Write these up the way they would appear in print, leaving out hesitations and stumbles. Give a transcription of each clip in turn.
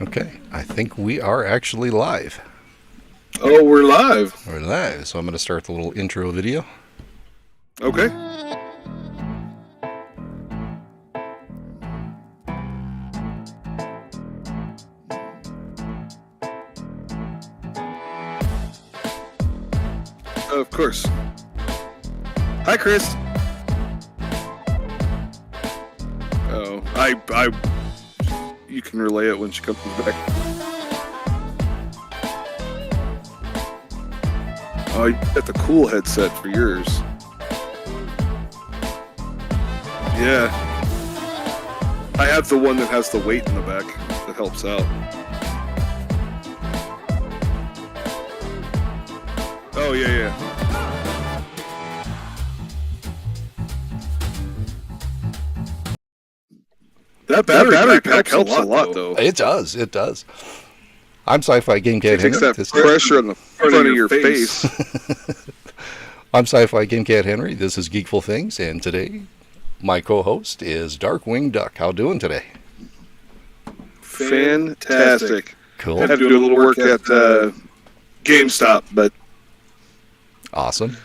Okay, I think we are actually live. Oh, we're live. We're live, so I'm going to start the little intro video. Okay. Of course. Hi, Chris. Oh, you can relay it when she comes back. Oh, you got the cool headset for yours. Yeah. I have the one that has the weight in the back that helps out. Oh, yeah. That battery pack helps a lot, though. It does. I'm Sci-Fi Game Cat Henry. It takes that pressure on the front of your face. I'm Sci-Fi Game Cat Henry. This is Geekfull Things, and today my co-host is Darkwing Duck. How doing today? Fantastic. Cool. I had to do a little work at GameStop, but Awesome.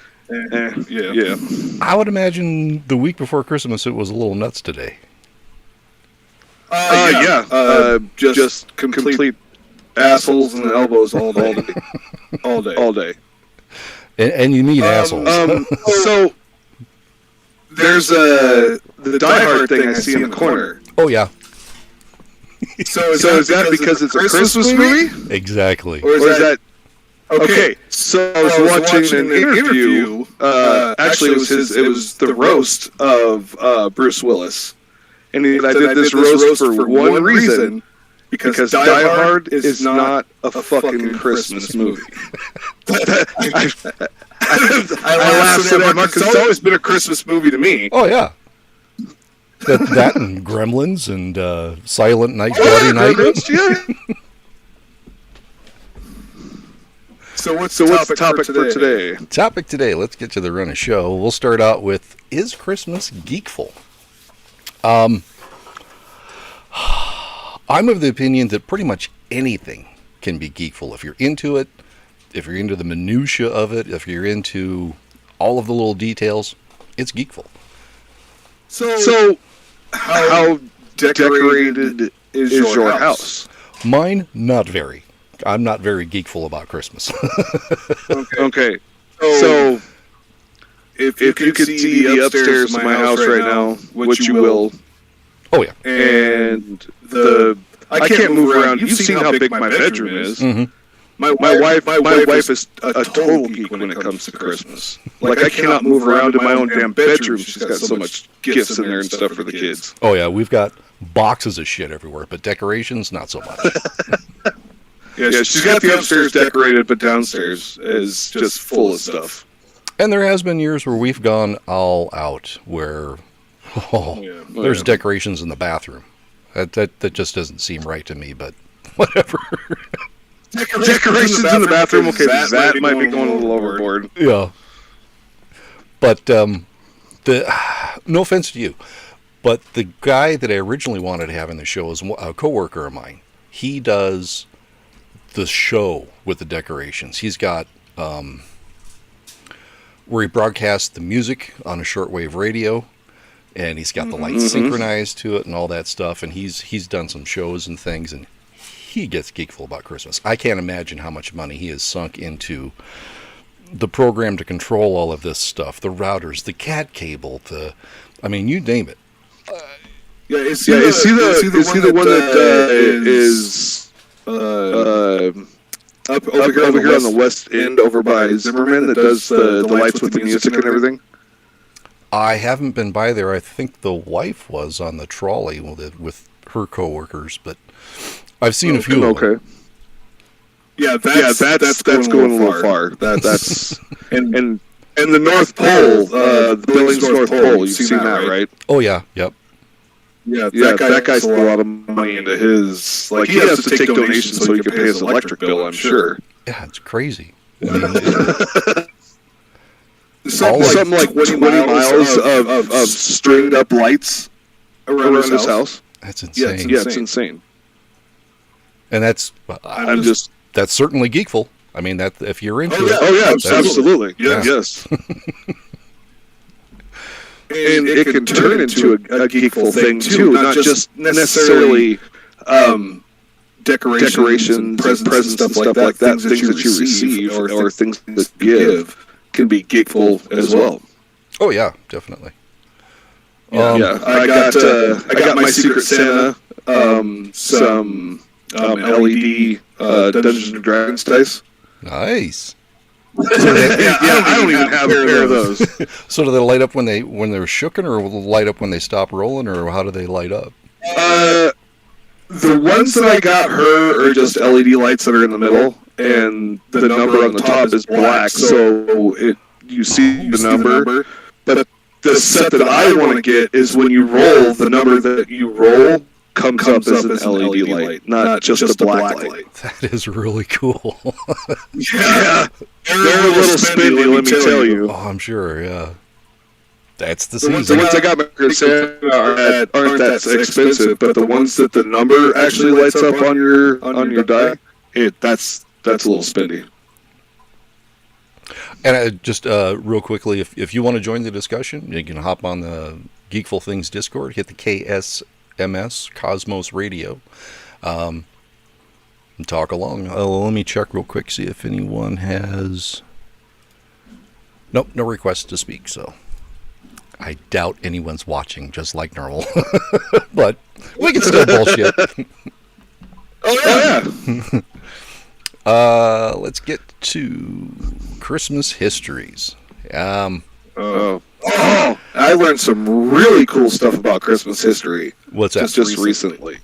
yeah. I would imagine the week before Christmas it was a little nuts today. Just complete assholes and elbows all day. all day. And you need assholes. So there's the Die Hard thing I see in the corner. Oh yeah, So is that because it's a Christmas movie? exactly. Or is that okay? So I was watching an interview. Actually, it was the roast of Bruce Willis, and I did this roast for one reason. Because Die Hard is not a fucking Christmas movie. I laugh so damn much because it's always been a Christmas movie to me. Oh yeah. That and Gremlins and Silent Night, Bloody Night. Yeah. So what's the topic for today? Topic today. Let's get to the run of show. We'll start out with, is Christmas geekful? I'm of the opinion that pretty much anything can be geekful. If you're into it, if you're into the minutia of it, if you're into all of the little details, it's geekful. So how decorated is your house? Mine, not very. I'm not very geekful about Christmas. Okay. So if you could see the upstairs of my house right now, which you will. Oh yeah. And I can't move around. You've seen how big my bedroom is. Mm-hmm. My wife is a total geek when it comes to Christmas. Like I cannot move around in my own damn bedroom. She's got so much gifts in there and stuff for the kids. Oh yeah, we've got boxes of shit everywhere, but decorations not so much. Yeah, she's got the upstairs decorated, but downstairs is just full of stuff. And there has been years where we've gone all out, where there's decorations in the bathroom. That just doesn't seem right to me, but whatever. Decorations in the bathroom, okay, that might be going a little overboard. Yeah. But, no offense to you, but the guy that I originally wanted to have in the show is a coworker of mine. He does the show with the decorations. He's got, where he broadcasts the music on a shortwave radio, and he's got the lights synchronized to it and all that stuff, and he's done some shows and things, and he gets geekful about Christmas. I can't imagine how much money he has sunk into the program to control all of this stuff, the routers, the cat cable, you name it. Is he the one that is up over here on the west end over by Zimmerman that does the lights with the music and everything? I haven't been by there. I think the wife was on the trolley with her coworkers, but I've seen a few of them. Okay. Yeah, that's going a little far. That's and the North Pole, the Billings North Pole. You've seen that, right? Oh yeah, yep. Yeah, that guy's put a lot of money into his. Like he has to take donations so he can pay his electric bill. I'm sure. Yeah, it's crazy. Something like 20 miles of stringed up lights around his house. That's insane. Yeah, it's insane. And that's that's certainly geekful. I mean, that if you're into it. Oh yeah, absolutely. Yes. And it can turn into a geekful thing too, not just necessarily decorations, presents, stuff like that. Things that you receive or things that you give can be geekful as well. Oh yeah, definitely. I got my Secret Santa, some LED Dungeons and Dragons dice. Nice. I don't even have a pair of those. So do they light up when they're shooken, or will they light up when they stop rolling, or how do they light up? The ones that I got her are just LED lights that are in the middle, and the number on the top is black, so you see the number. But the set that I want to get is when you roll, the number that you roll comes up as an LED light, not just a black light. That is really cool. Yeah, they're a little spendy, let me tell you. Oh, I'm sure, yeah. That's the ones season. I got my Santa aren't that expensive, but the ones that the number actually lights up on your die, that's a little spendy. And just real quickly, if you want to join the discussion, you can hop on the Geekfull Things Discord, hit the KSMS, Cosmos Radio, and talk along. Let me check real quick, see if anyone has... Nope, no requests to speak, so I doubt anyone's watching, just like normal. But we can still bullshit. Oh, yeah! Let's get to Christmas histories. I learned some really cool stuff about Christmas history. What's that? Just recently.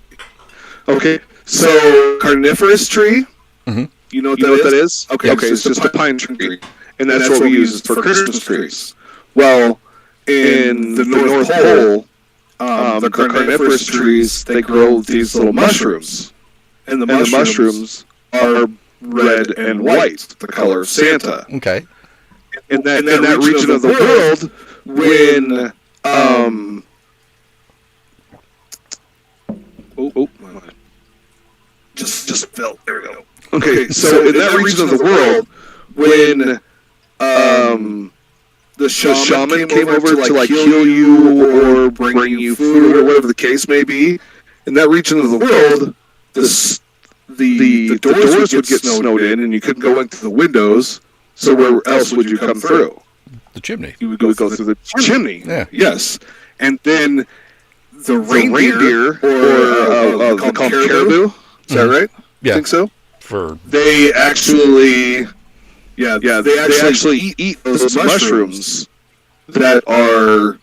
Okay, so carnivorous tree. Mm-hmm. You know what that is? Okay, so it's just a pine tree, and that's what we use for Christmas trees. Well, in the North Pole, the carnivorous trees, they grow these little mushrooms, and the mushrooms are red and white, the color of Santa. Okay. In that region of the world, when just fell. There we go. Okay, so in that region of the world, when the shaman came over to like heal you or bring you food or whatever the case may be, in that region of the world, the doors would get snowed in and you couldn't go into the windows. So where else would you come through? The chimney. You would go through the chimney. Yeah. Yes. And then the reindeer, or they call them caribou. Is that right? Yeah. I think so. They actually eat those mushrooms that are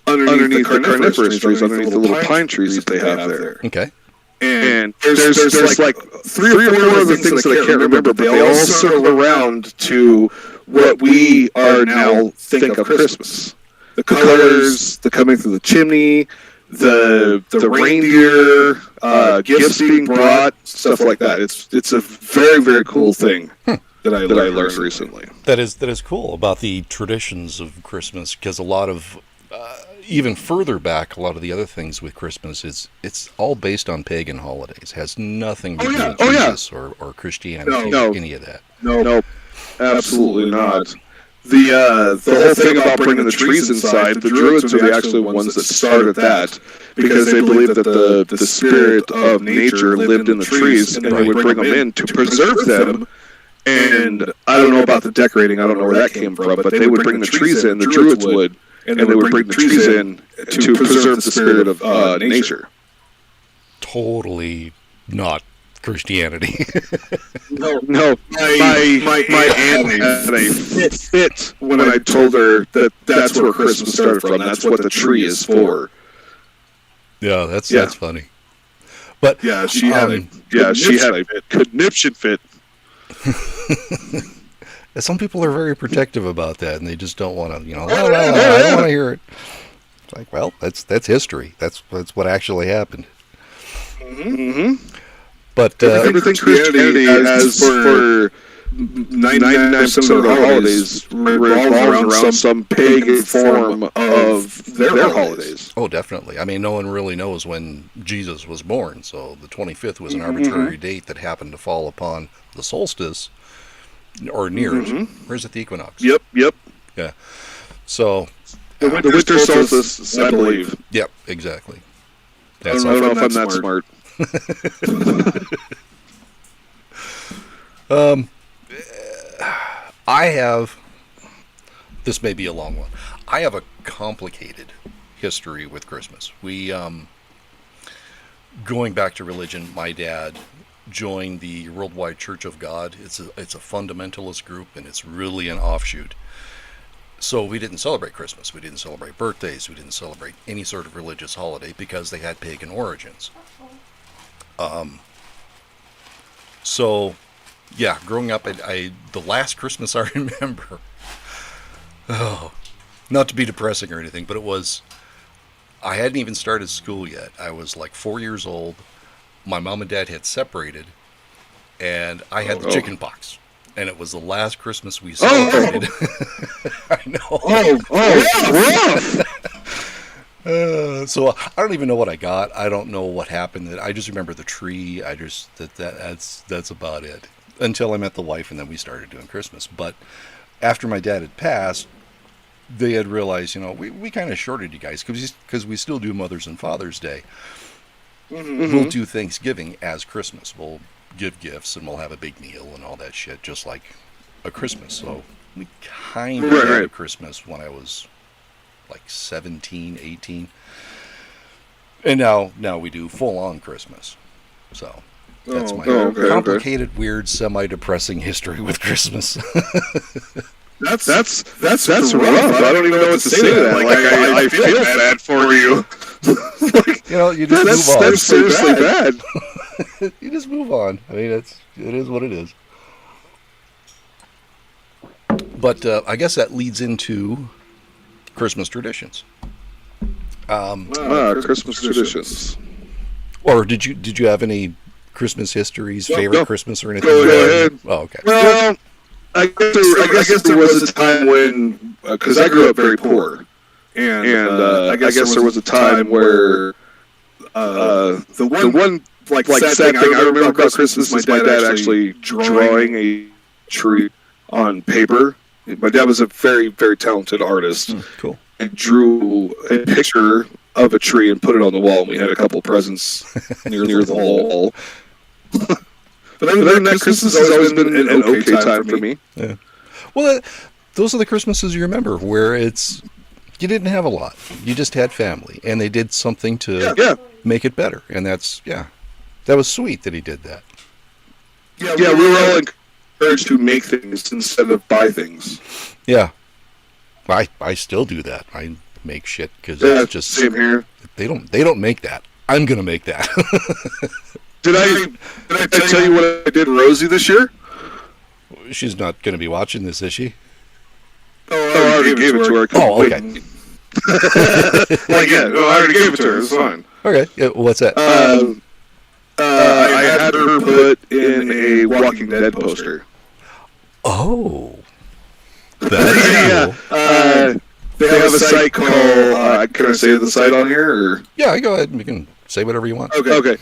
underneath the carnivorous trees, underneath the little pine trees that they have there. Okay. And there's like three or four other things that I can't remember, but they all circle around to what we are now think of Christmas. The colors, the coming through the chimney, the reindeer, gifts being brought, stuff like that. It's a very, very cool thing that I learned recently. That is cool about the traditions of Christmas, because a lot of even further back, a lot of the other things with Christmas it's all based on pagan holidays. It has nothing to do with Jesus or Christianity or any of that. No, absolutely not. The whole thing about bringing the trees inside, the Druids are the actual ones that started that, because they believed that the spirit of nature lived in the trees, and they would bring them in to preserve them. And I don't know about the decorating, I don't know where that came from, but they would bring the trees in, the Druids would, and they would bring the trees in to preserve the spirit of nature. Totally not Christianity. No. My aunt had a fit when I told her that that's where Christmas started from. That's what the tree is for. Yeah, that's funny. But yeah, she had a conniption fit. Some people are very protective about that, and they just don't want to, I don't want to hear it. It's like, well, that's history. That's what actually happened. Mm-hmm. But everything Christianity has for 99% of their holidays revolves around some pagan form of their holidays. Oh, definitely. I mean, no one really knows when Jesus was born, so the 25th was an arbitrary date that happened to fall upon the solstice, or near it. Or is it the equinox? Yep. Yeah. So... The winter solstice, I believe. Yep, exactly. I don't know if I'm that smart. I have, this may be a long one, I have a complicated history with Christmas. We, going back to religion, my dad joined the Worldwide Church of God. It's a fundamentalist group, and it's really an offshoot. So we didn't celebrate Christmas. We didn't celebrate birthdays. We didn't celebrate any sort of religious holiday because they had pagan origins. So, yeah, growing up, the last Christmas I remember, not to be depressing or anything, but it was, I hadn't even started school yet. I was like 4 years old. My mom and dad had separated, and I had the chicken pox. And it was the last Christmas we celebrated. I know. Rough. So I don't even know what I got. I don't know what happened. I just remember the tree. That's about it. Until I met the wife, and then we started doing Christmas. But after my dad had passed, they had realized, we kind of shorted you guys because we still do Mother's and Father's Day. We'll do Thanksgiving as Christmas. We'll give gifts, and we'll have a big meal and all that shit, just like a Christmas. So we kind of had a Christmas when I was like 17, 18. And now we do full-on Christmas. So that's my complicated, weird, semi-depressing history with Christmas. That's rough. I don't even know what to say to that. Like, I feel bad for you. You just move on. That's seriously bad. You just move on. I mean, it is what it is. But I guess that leads into Christmas traditions. Christmas traditions. Or did you have any Christmas histories, favorite Christmas or anything? Go ahead. Oh, okay. Well, I guess there was a time when, because I grew up very poor, and I guess there was a time where the one sad thing I remember about Christmas is my dad actually drawing a tree on paper. My dad was a very, very talented artist. Cool. And drew a picture of a tree and put it on the wall. And we had a couple presents near the wall. But other than that, Christmas has always been an okay time for me. Yeah. Well, those are the Christmases you remember where you didn't have a lot. You just had family, and they did something to make it better. And that was sweet that he did that. Yeah, we were all encouraged to make things instead of buy things. Yeah. I still do that. I make shit because it's just same here. They don't make that. I'm gonna make that. Did I tell you what I did Rosie this year? She's not gonna be watching this, is she? Oh, I already gave it to her. Oh, okay. I already gave it to her. It's fine. Okay. Yeah, what's that? I had her put in a Walking Dead poster. Oh. That's cool. They have a site called, can I say the site on here? Or? Yeah, go ahead. You can say whatever you want. Okay.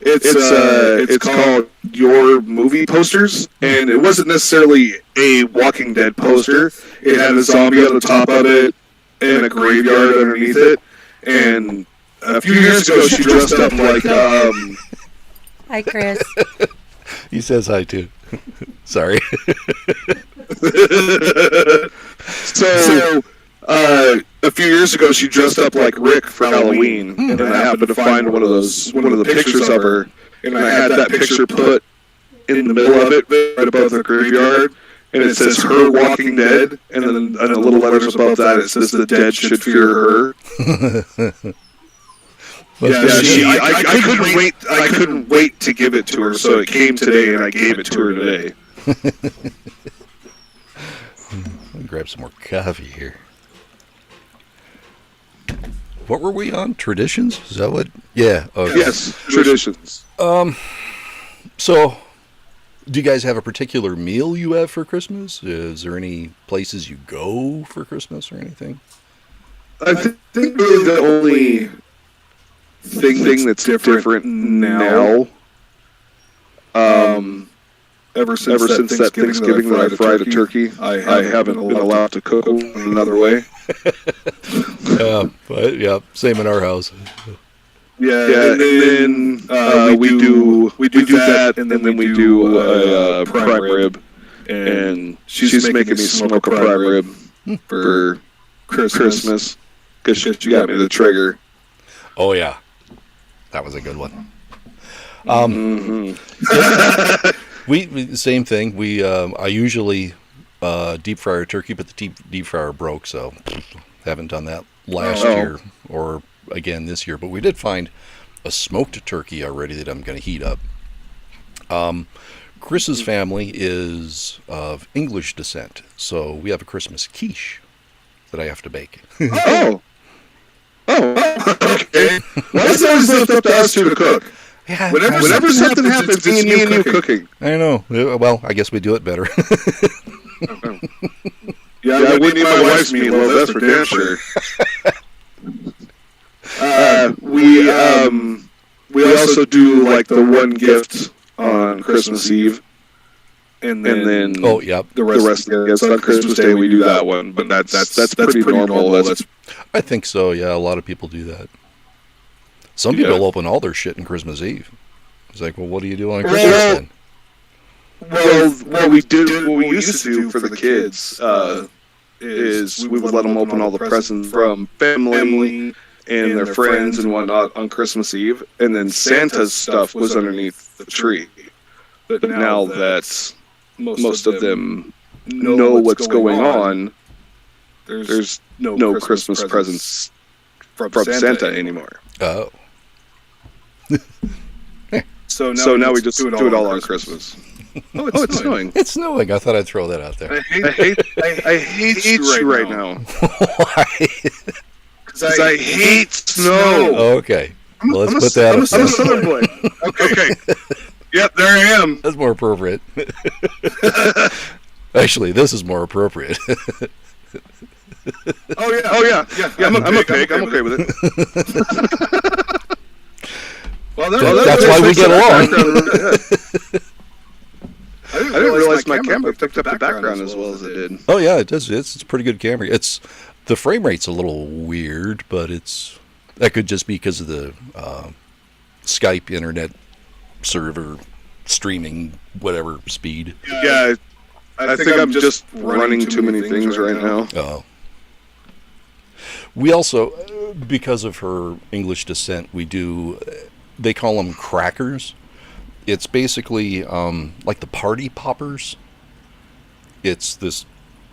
It's called Your Movie Posters, and it wasn't necessarily a Walking Dead poster. It had a zombie on the top of it and a graveyard underneath it. And a few years ago, she dressed up like... Hi, Chris. He says hi, too. Sorry. So, a few years ago, she dressed up like Rick for Halloween, and I happened to find one of the pictures of her, and I had that picture put in the middle of it, right above the graveyard, and it says "Her Walking Dead," and then in the little letters above that, it says "The dead should fear her." I couldn't wait. I couldn't wait to give it to her, so it came today, and I gave it to her today. Let me grab some more coffee here. What were we on? Traditions? Is that what? Yeah. Okay. Yes, traditions. So Do you guys have a particular meal you have for Christmas? Is there any places you go for Christmas or anything? I think really the only thing that's different now, ever since that Thanksgiving that I fried a turkey, I haven't been allowed to cook it another way. Yeah, same in our house. Yeah, and then we do that, and then we do a prime rib, and she's making me smoke a prime rib for Christmas because she got me the trigger. Oh yeah, that was a good one. We same thing. I usually deep fry a turkey, but the deep fryer broke, so haven't done that last year or again this year. But we did find a smoked turkey already that I'm going to heat up. Chris's family is of English descent, so we have a Christmas quiche that I have to bake. Oh, okay. Why is it always left up to us two to cook? Yeah, Whenever something happens, it's me and you cooking. I know. Well, I guess we do it better. Yeah, I wouldn't eat my wife's meatloaf, that's for damn sure. We also do like the one gift on Christmas Eve, and then the rest of the gifts on Christmas Day we do that one. But that's pretty normal. I think so. Yeah, a lot of people do that. Some people open all their shit on Christmas Eve. It's like, well, what do you do on Christmas then? Well, what we used to do for the kids is we would let them open all the presents from family and their friends and whatnot on Christmas Eve, and then Santa's stuff was underneath the tree. But now that most of them know what's going on, there's no Christmas presents from Santa anymore. Oh. So now we just do it all on Christmas. Oh, it's snowing. It's snowing. I thought I'd throw that out there. I hate you right now. Why? Because I hate snow. Okay. Well, let's put that up. I'm a Southern boy. Okay. Yep, there I am. That's more appropriate. Actually, this is more appropriate. Oh yeah. I'm a pig. I'm okay with it. Well, that's why we get along. I didn't realize my camera picked up the background as well as it did. Oh yeah, it does. It's a pretty good camera. The frame rate's a little weird, but that could just be because of the Skype internet server streaming whatever speed. Yeah, I think I'm just running too many things right now. Oh. We also, because of her English descent, we do. They call them crackers. It's basically like the party poppers. It's this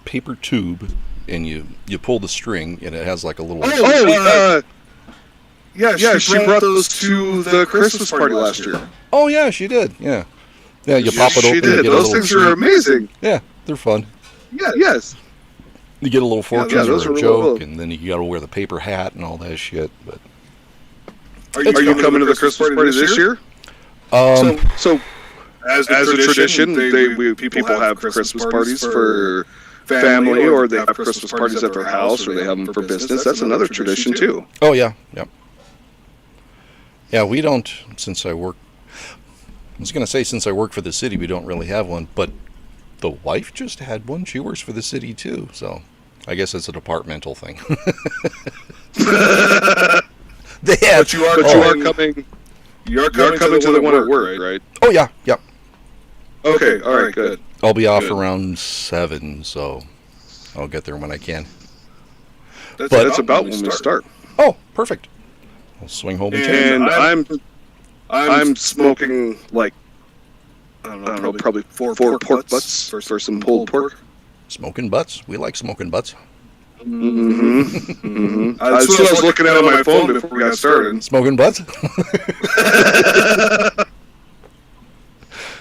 paper tube, and you pull the string, and it has like a little. Yeah, she brought those to the Christmas party last year. Oh yeah, she did. Yeah, you pop it open. She did. Those things are amazing. Yeah, they're fun. Yeah, yes. You get a little fortune those or are a joke, cool. and then you got to wear the paper hat and all that shit. But are you coming to the Christmas party this year? So as a tradition, people have Christmas parties for family, or they have Christmas parties at their house, or they have them for business. That's another tradition too. Oh yeah. Yeah, we don't. Since I work for the city, we don't really have one. But the wife just had one. She works for the city too, so I guess it's a departmental thing. But you are coming. You're coming to the one at work, right? Oh yeah, yep. Okay, all right, good. I'll be off around 7, so I'll get there when I can. That's about when we start. Oh, perfect. I'll swing home and change. And I'm smoking like I don't know, probably four pork butts for some pulled pork. Smoking butts. We like smoking butts. Mm-hmm. I was looking at it on my phone before we got started. Smoking butts.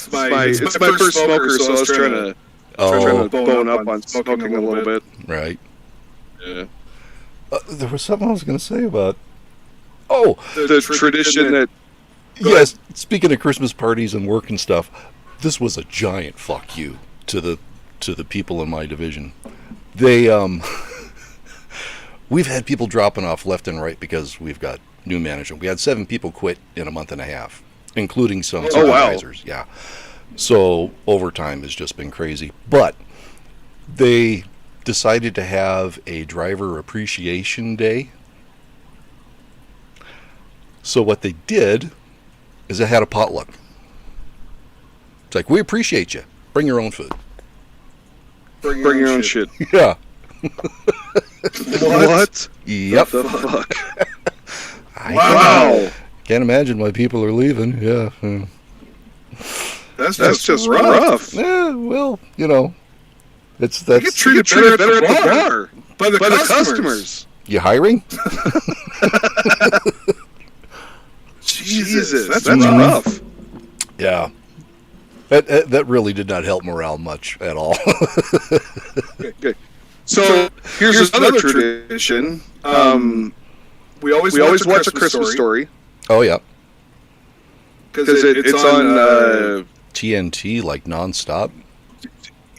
It's my first smoker, so I was trying to bone up on smoking a little bit. Right. Yeah. There was something I was going to say about. Oh, the tradition that. Yes. Speaking of Christmas parties and work and stuff, this was a giant fuck you to the people in my division. They we've had people dropping off left and right because we've got new management. We had 7 people quit in a month and a half, including some supervisors. Wow. Yeah. So overtime has just been crazy. But they decided to have a driver appreciation day. So what they did is they had a potluck. It's like, we appreciate you. Bring your own food. Bring your own shit. Yeah. What? Yep. What the fuck? Wow. Can't imagine why people are leaving. Yeah. That's just rough. Yeah, well, that's you get treated better at the bar by the customers. You hiring? Jesus, that's rough. Yeah. That really did not help morale much at all. Okay. So here's another tradition. We always watch a Christmas story. Oh yeah. Because it's on TNT like nonstop.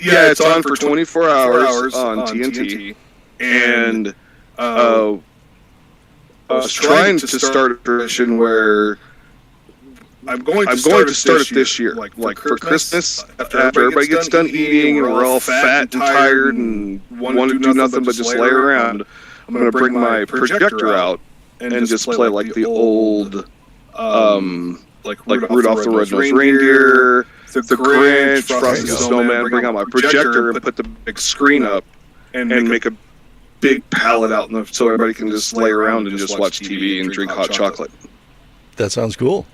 Yeah, it's on for 24 hours on TNT. And I was trying to start a tradition where I'm going to start it this year. Like for Christmas, after everybody gets done eating and we're all fat and tired and want to do nothing but just lay around, I'm going to bring my projector out and just play like the old, like Rudolph the Red-Nosed Reindeer, the Grinch, Frosty the Snowman, bring out my projector and put the big screen up and make a big pallet out so everybody can just lay around and just watch TV and drink hot chocolate. That sounds cool.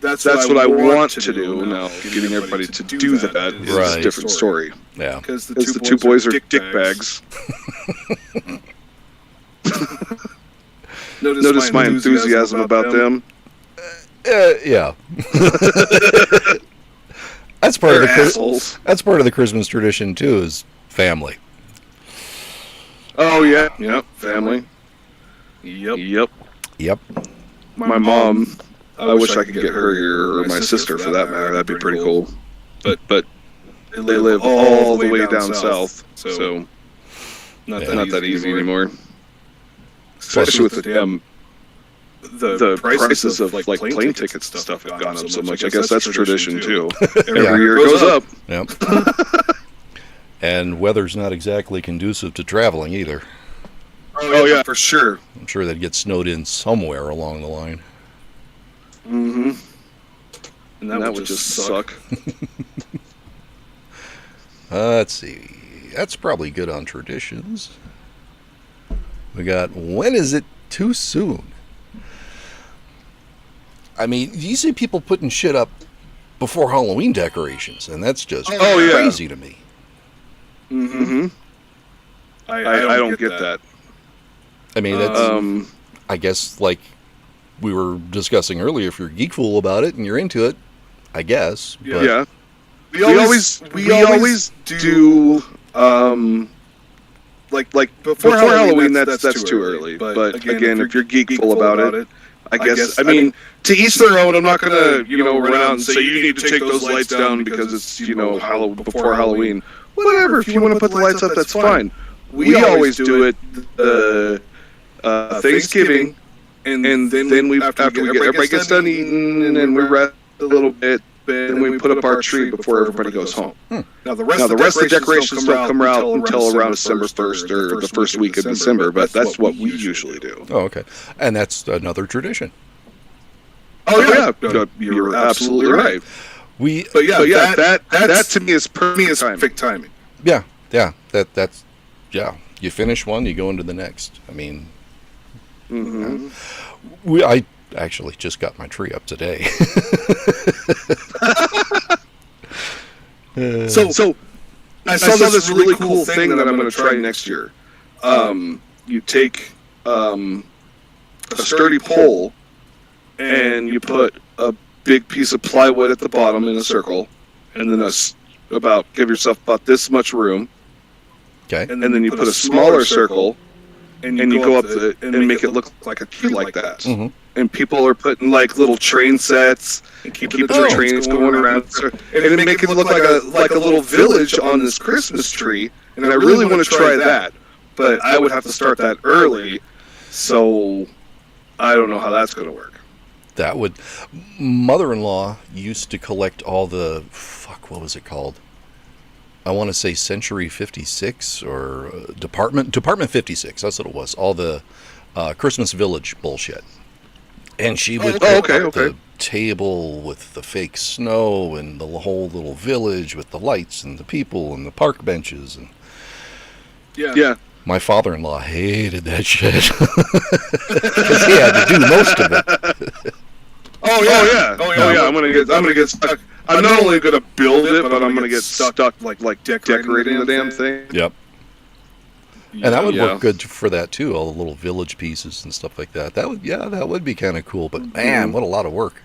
That's what I want to do now. Getting everybody to do that is a different story. Yeah. Because the two boys are dick bags. Notice my enthusiasm about them. Yeah. That's part of the Christmas tradition too, is family. Oh yeah. Yep. Family. Yep. My mom. I wish I could get her here, or my sister for that matter. That'd be pretty cool. But they live all the way down south, so not that easy anymore. Especially with the prices of like plane tickets and stuff have gone up so much. I guess that's tradition too. Every year it goes up. Yep. And weather's not exactly conducive to traveling either. Oh yeah, for sure. I'm sure they'd get snowed in somewhere along the line. Mm-hmm. And that would just suck. Let's see. That's probably good on traditions. We got, when is it too soon? I mean, you see people putting shit up before Halloween decorations, and that's just crazy to me. Mm-hmm. I don't get that. I mean, that's, I guess, like we were discussing earlier, if you're geekful about it and you're into it, I guess. But yeah. We always do like before Halloween. That's too early. But again, if you're geekful about it, I guess. I mean, to each their own. I'm not gonna run out and say you need to take those lights down because it's before Halloween. Whatever. If you want to put the lights up, that's fine. We always do it Thanksgiving. And then we after everybody gets done eating, and then we rest a little bit, and we put up our tree before everybody goes home. Now the rest of the decorations don't come out until around December 1st or the first week of December, but that's what we usually do. Oh, okay. And that's another tradition. Oh yeah, you're absolutely right. That to me is perfect timing. Yeah. That's you finish one, you go into the next. I mean. Mm-hmm. I actually just got my tree up today. So I saw this really cool thing that I'm going to try next year. You take a sturdy pole and you put a big piece of plywood at the bottom in a circle, and then give yourself about this much room. Okay. And then you put a smaller circle. And you go up and make it look like a tree like that. Mm-hmm. and people are putting like little train sets and keeping the trains going around, and make it look like a little village on this Christmas tree. And I really want to try that, but I would have to start that early, so I don't know how that's going to work. That would. Mother-in-law used to collect all the what was it called? I want to say Century 56 or Department 56. That's what it was. All the Christmas Village bullshit. And she would put the table with the fake snow and the whole little village with the lights and the people and the park benches. And yeah. My father-in-law hated that shit because he had to do most of it. Oh yeah. I'm gonna get stuck. I'm not only gonna build it, but I'm gonna get stuck like decorating the damn thing. Yep. And that would work good for that too. All the little village pieces and stuff like that. That would be kind of cool. But man, what a lot of work.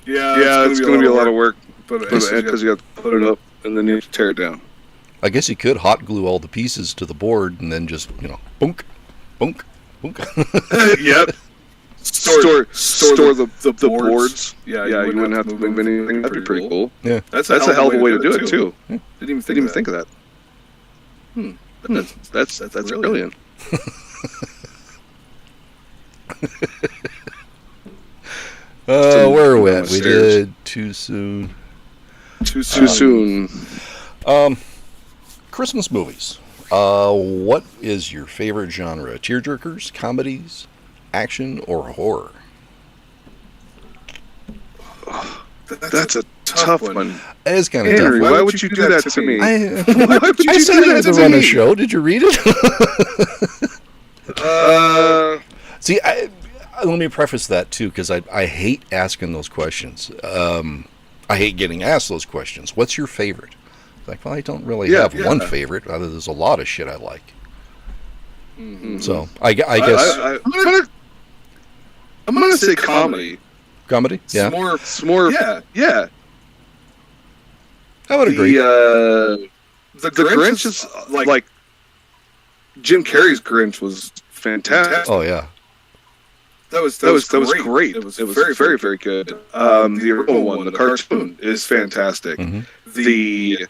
Yeah, it's gonna be a lot of work. Because you have to put it up and then you have to tear it down. I guess you could hot glue all the pieces to the board and then just bunk, bunk, bunk. Yep. Store the boards. Yeah, you wouldn't have to move anything. That'd be pretty cool. Yeah, that's a hell of a way to do it too. Yeah. Didn't even think of that. That's brilliant. Where are we at? We did too soon. Too soon. Christmas movies. What is your favorite genre? Tearjerkers, comedies, action, or horror? That's a tough one. It is kind of Henry, tough. why would you do that to me? I said I had to run a show. Did you read it? See, let me preface that too, because I hate asking those questions. I hate getting asked those questions. What's your favorite? Like, well, I don't really have one favorite. There's a lot of shit I like. Mm-hmm. So I guess I'm gonna say comedy. Comedy, yeah. It's more. Yeah. I would agree. The Grinch is like Jim Carrey's Grinch was fantastic. Oh yeah. That was great. It was very, very, very good. The original one, the cartoon, is fantastic. Mm-hmm. The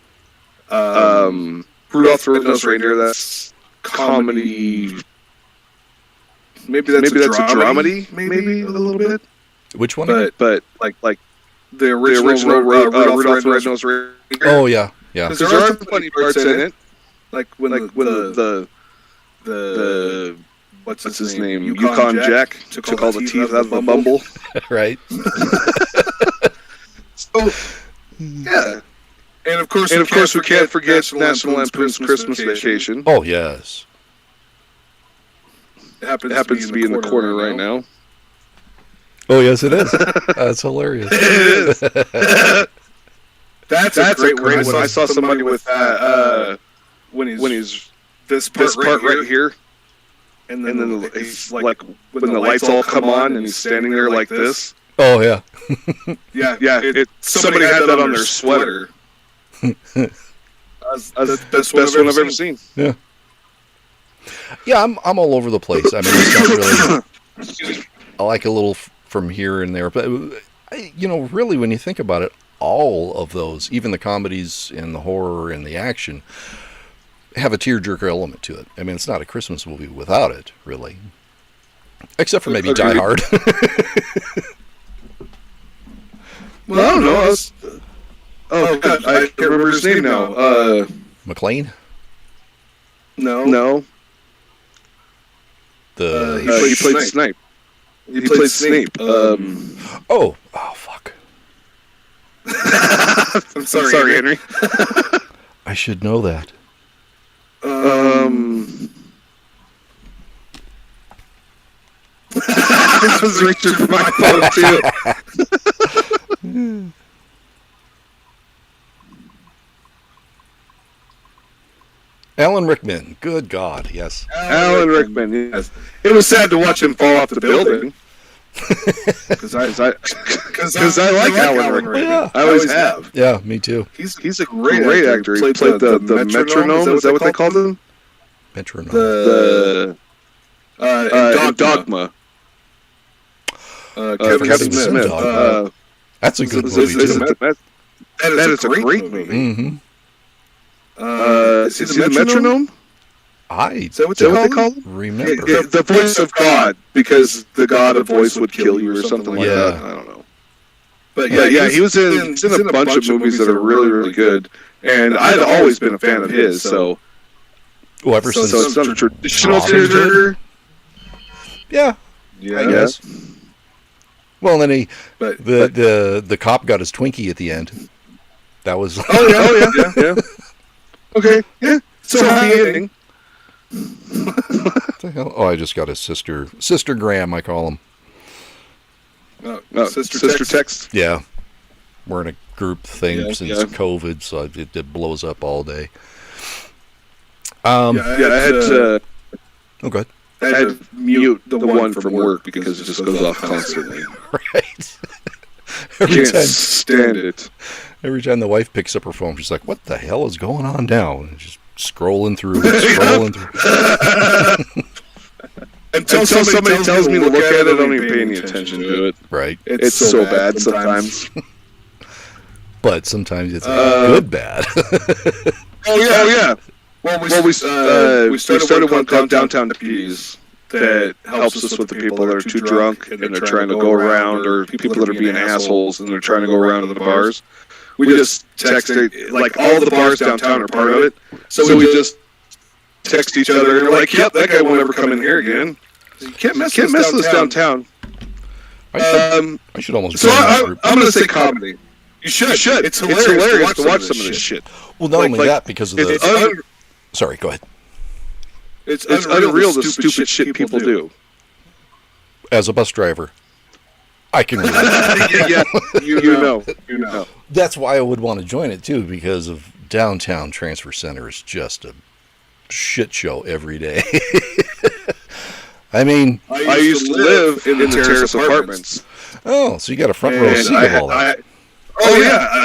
Rudolph the Red-Nosed Reindeer, that's comedy. Maybe that's a dramedy, maybe a little bit. Which one? But like the original Rudolph the Red-Nosed Reindeer. Oh yeah. Because there are some funny parts in it, like when the what's his name? Yukon Jack took all the teeth out of a bumble. Right. So, yeah. And of course, we can't forget National Lampoon's Christmas Vacation. Oh yes. It happens to be in the corner right now. Oh yes, it is. That's hilarious. It is. That's a great one. I saw somebody with that when he's this part right here. And then he's like when the lights all come on and he's standing there like this. Oh yeah. Yeah. Somebody had that on their sweater. That's the best one I've ever seen. Yeah. Yeah, I'm all over the place. I mean, it's not really. I like a little from here and there, but really, when you think about it, all of those, even the comedies and the horror and the action, have a tearjerker element to it. I mean, it's not a Christmas movie without it, really. Except for maybe Die Hard. Well, I don't know. God, I can't remember his name now. McLean? No. He played Snape. He played Snape. Oh, fuck. I'm sorry, Henry. I should know that. This was reaching for my phone too. Alan Rickman. Good God, yes. Alan Rickman, yes. It was sad to watch him fall off the building. Because I like Alan Rickman. Yeah. I always have. Yeah, me too. He's a great actor. He played the metronome. Is that what they called him? Metronome. In Dogma. Kevin Smith. That's a good movie too. That is a great movie. Mm-hmm. Is he the metronome? Is that what they call him? Remember the voice of God, because the God of voice would kill you or something like that. I don't know. But yeah, he was in a bunch of movies that are really, really good, and I'd always been a fan of his. So, ever since it's some traditional tearjerker. Yeah, I guess. Well, then the cop got his Twinkie at the end. That was yeah. Okay, yeah. So happy ending. What the hell? Oh, I just got his Sister Graham, I call him. Sister text. Yeah, we're in a group thing since COVID, so it blows up all day. I had to. Oh, good. I had to mute the one from work because it just goes off constantly. Right. Can't stand it. Every time the wife picks up her phone, she's like, "What the hell is going on now?" And just scrolling through. Until somebody tells me to look at it, I don't even pay any attention to it. Right. It's so bad sometimes. But sometimes it's good bad. Oh yeah. Well, we started one called Downtown Peas that helps us with the people that are too drunk and they're trying to go around, or people that are being assholes and they're trying to go around to the bars. We just texted, like, all the bars downtown are part of it, so we just text each other and we're like, "Yep, that guy won't ever come in here again. You can't mess with us downtown." I should almost. So I'm going to say comedy. You should. It's hilarious to watch some of this shit. Well, not only that, because of the. Sorry, go ahead. It's unreal the stupid shit people do. As a bus driver, I can relate. Yeah, you know. That's why I would want to join it too, because of downtown transfer center is just a shit show every day. I mean, I used to live in the terrace apartments. Oh, so you got a front row seat of all that. Well,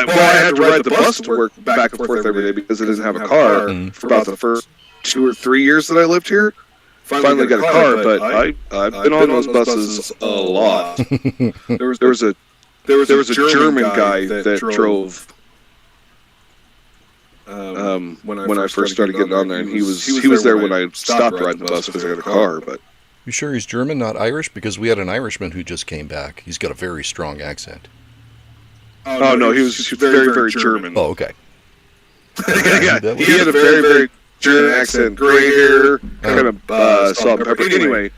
I had to ride the bus to work back and forth every day because I didn't have a car for about the first 2 or 3 years that I lived here. Finally got a car, but I've been on those buses a lot. There was a German guy that drove when I first started getting on there, and he was there when I stopped riding the bus because I got a car. But you sure he's German, not Irish? Because we had an Irishman who just came back. He's got a very strong accent. Oh no, he was very, very German. Oh, okay. Yeah, he had a very, very German accent, gray hair, kind of salt and pepper. Anyway,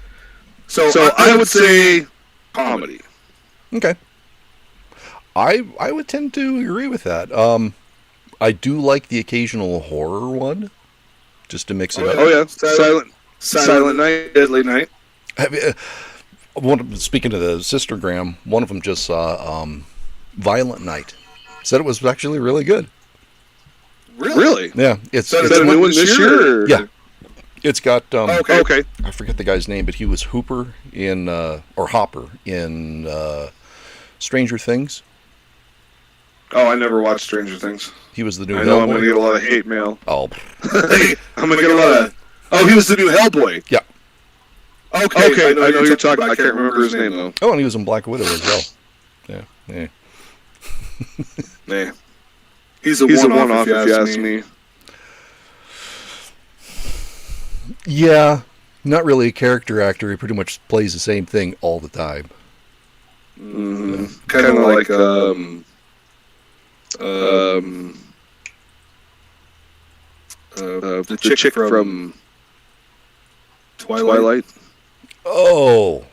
so I would say comedy. Okay. I would tend to agree with that. I do like the occasional horror one, just to mix it up. Oh yeah, Silent Night, Deadly Night. Speaking of the Sister Graham, one of them just saw Violent Night. Said it was actually really good. Really? Yeah. It's a new one this year? Or? Yeah. It's got okay. I forget the guy's name, but he was Hopper in Stranger Things. Oh, I never watched Stranger Things. He was the new I know Hellboy. I'm going to get a lot of hate mail. Oh. I'm going to get a lot of... Oh, he was the new Hellboy. Yeah. Okay, I know you're talking... I can't remember his name, though. Oh, and he was in Black Widow as well. Yeah. Nah. He's a one-off if you ask me. Yeah. Not really a character actor. He pretty much plays the same thing all the time. Mm-hmm. Kind of like... the chick from Twilight. Oh,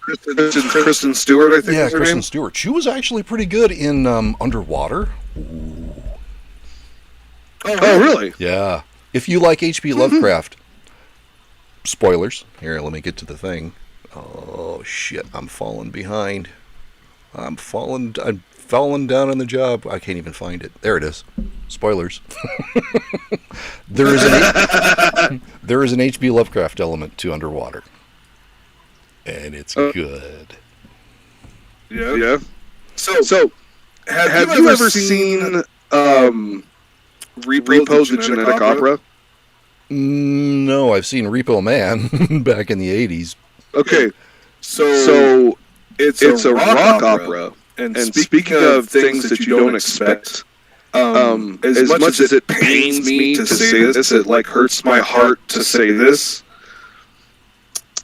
Kristen Stewart, I think. Yeah, Kristen Stewart. She was actually pretty good in Underwater. Ooh. Oh, really? Yeah. If you like H.P. Lovecraft, spoilers. Here, let me get to the thing. Oh shit! I'm falling behind. I'm falling down on the job. I can't even find it. There it is. Spoilers. There is an H.P. Lovecraft element to Underwater, and it's good. Yeah. So have you ever seen Repo the Genetic Opera? No, I've seen Repo Man back in the 80s. Okay, so It's a rock opera. And speaking of things that you don't expect, as much as it pains me to say this, it like hurts my heart to say this.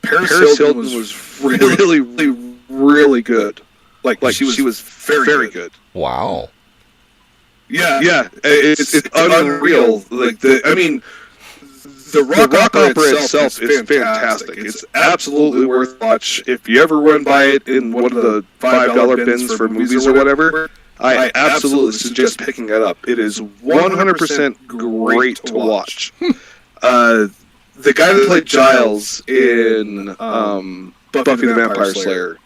Paris Hilton was really, really, really good. Like she was very good. Wow. Yeah. It's unreal. The rock opera itself is fantastic. It's absolutely worth watch. If you ever run by it in one of the $5 bins for movies or whatever, I absolutely suggest picking it up. It is 100% great to watch. The guy that played Giles in Buffy the Vampire Slayer.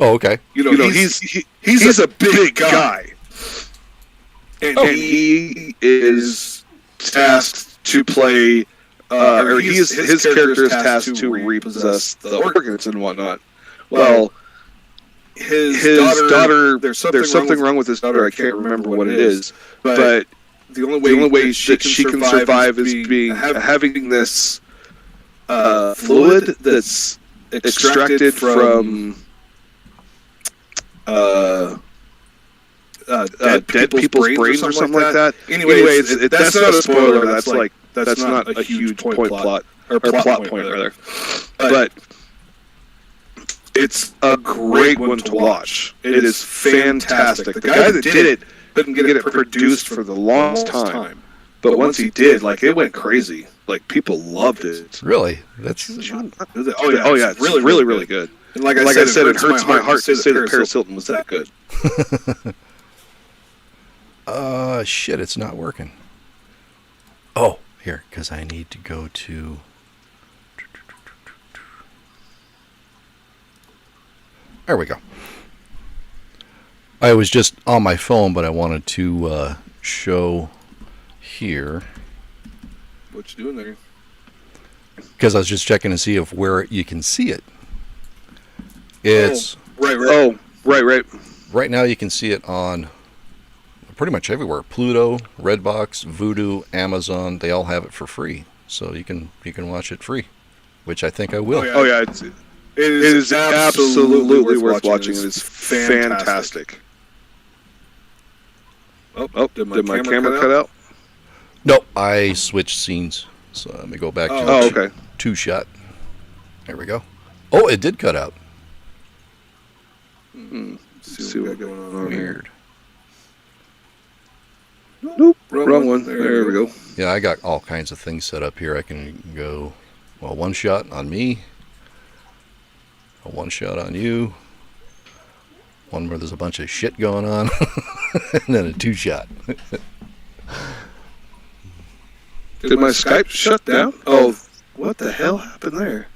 Oh, okay. He's a big guy, and he is tasked to play, or his character is tasked to repossess the organs and whatnot. Well, his daughter, there's something wrong with his daughter. I can't remember what it is, but the only way that she can survive is having this fluid that's extracted from dead people's brains or something like that. Anyways, that's not a spoiler. That's not a huge plot point rather. But it's a great one to watch. It is fantastic. The guy that did it couldn't get it produced for the longest time, but once he did, it went crazy. People loved it. Really? That's oh yeah, it's really, really good. And like I said, it hurts my heart to say that Paris Hilton was that good. Shit, it's not working. Oh, here, because I need to go to... There we go. I was just on my phone, but I wanted to show here. What you doing there? Because I was just checking to see if where you can see it. It's... Right. Right now you can see it on pretty much everywhere. Pluto, Redbox, Vudu, Amazon, they all have it for free. So you can watch it free, which I think I will. Oh yeah, it is absolutely worth watching. It is fantastic. Oh, did my camera cut out? Nope, I switched scenes. So let me go back to two shot. There we go. Oh, it did cut out. See what we got going on Weird. Nope, wrong one. There we go. Yeah, I got all kinds of things set up here. I can go, one shot on me, a one shot on you, one where there's a bunch of shit going on, and then a two shot. Did my Skype shut down? Oh, what the hell happened there?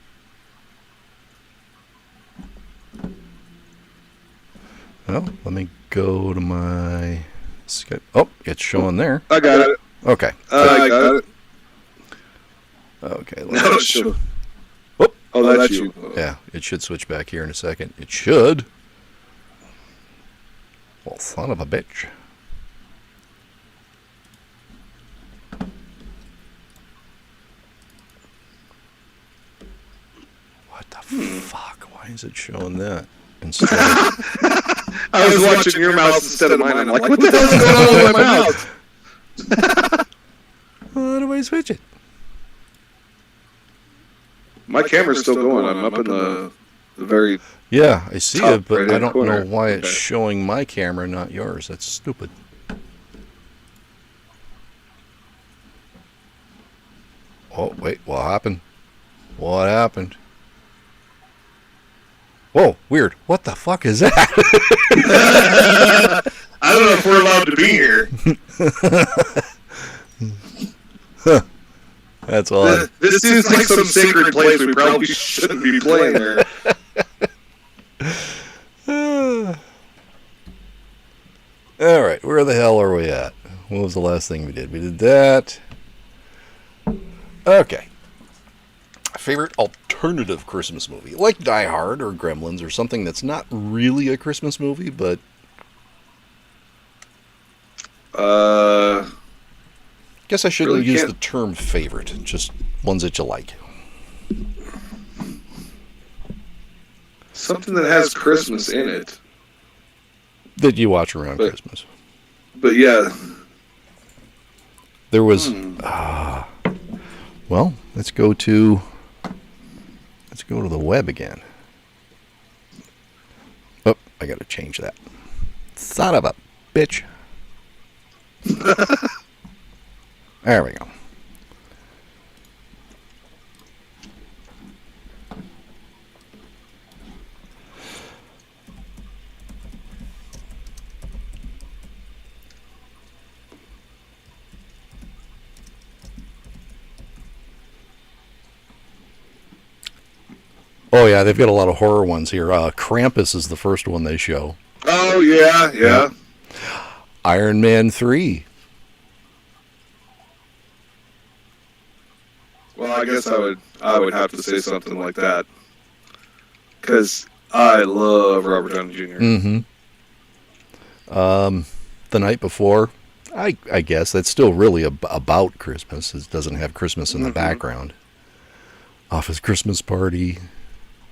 Well, let me go to my Skype. Oh, it's showing there. I got it. Okay. I got it. Okay. Oh, that's you. Yeah, it should switch back here in a second. It should. Well, son of a bitch. What the fuck? Why is it showing that? Instead of... I was watching your mouse instead of mine. I'm like, what the hell is going on with my mouse? How do I switch it? My camera's still going. I'm up in the very... Yeah, I see it, but right I don't corner. know why it's showing my camera, not yours. That's stupid. Oh, wait, what happened? What happened? Whoa, weird. What the fuck is that? I don't know if we're allowed to be here. That's odd. This seems like some sacred place. We probably shouldn't be playing there. All right, where the hell are we at? What was the last thing we did? We did that. Okay. Favorite alternative Christmas movie, like Die Hard or Gremlins or something that's not really a Christmas movie, but guess I shouldn't use the term favorite, just ones that you like. something that has Christmas in it. That you watch around Christmas. But yeah. There was... well, let's go to the web again. Oh, I got to change that. Son of a bitch. There we go. Oh yeah, they've got a lot of horror ones here. Krampus is the first one they show. Oh yeah. Iron Man 3. Well, I guess I would have to say something like that, because I love Robert Downey Jr. Mm-hmm. The Night Before, I guess that's still really about Christmas. It doesn't have Christmas in the background. Office Christmas Party,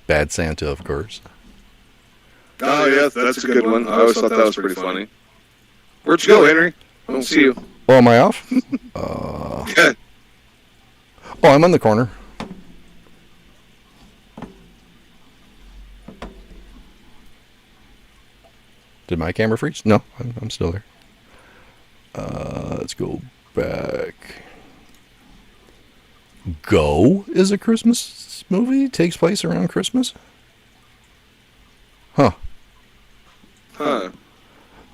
Bad Santa, of course. Oh yeah, that's a good one. I always thought that was pretty funny. Where'd you go, Henry? I don't see you. Oh, am I off? Yeah. Oh, I'm on the corner. Did my camera freeze? No, I'm still there. Let's go back. Go is a Christmas movie? Takes place around Christmas? Huh.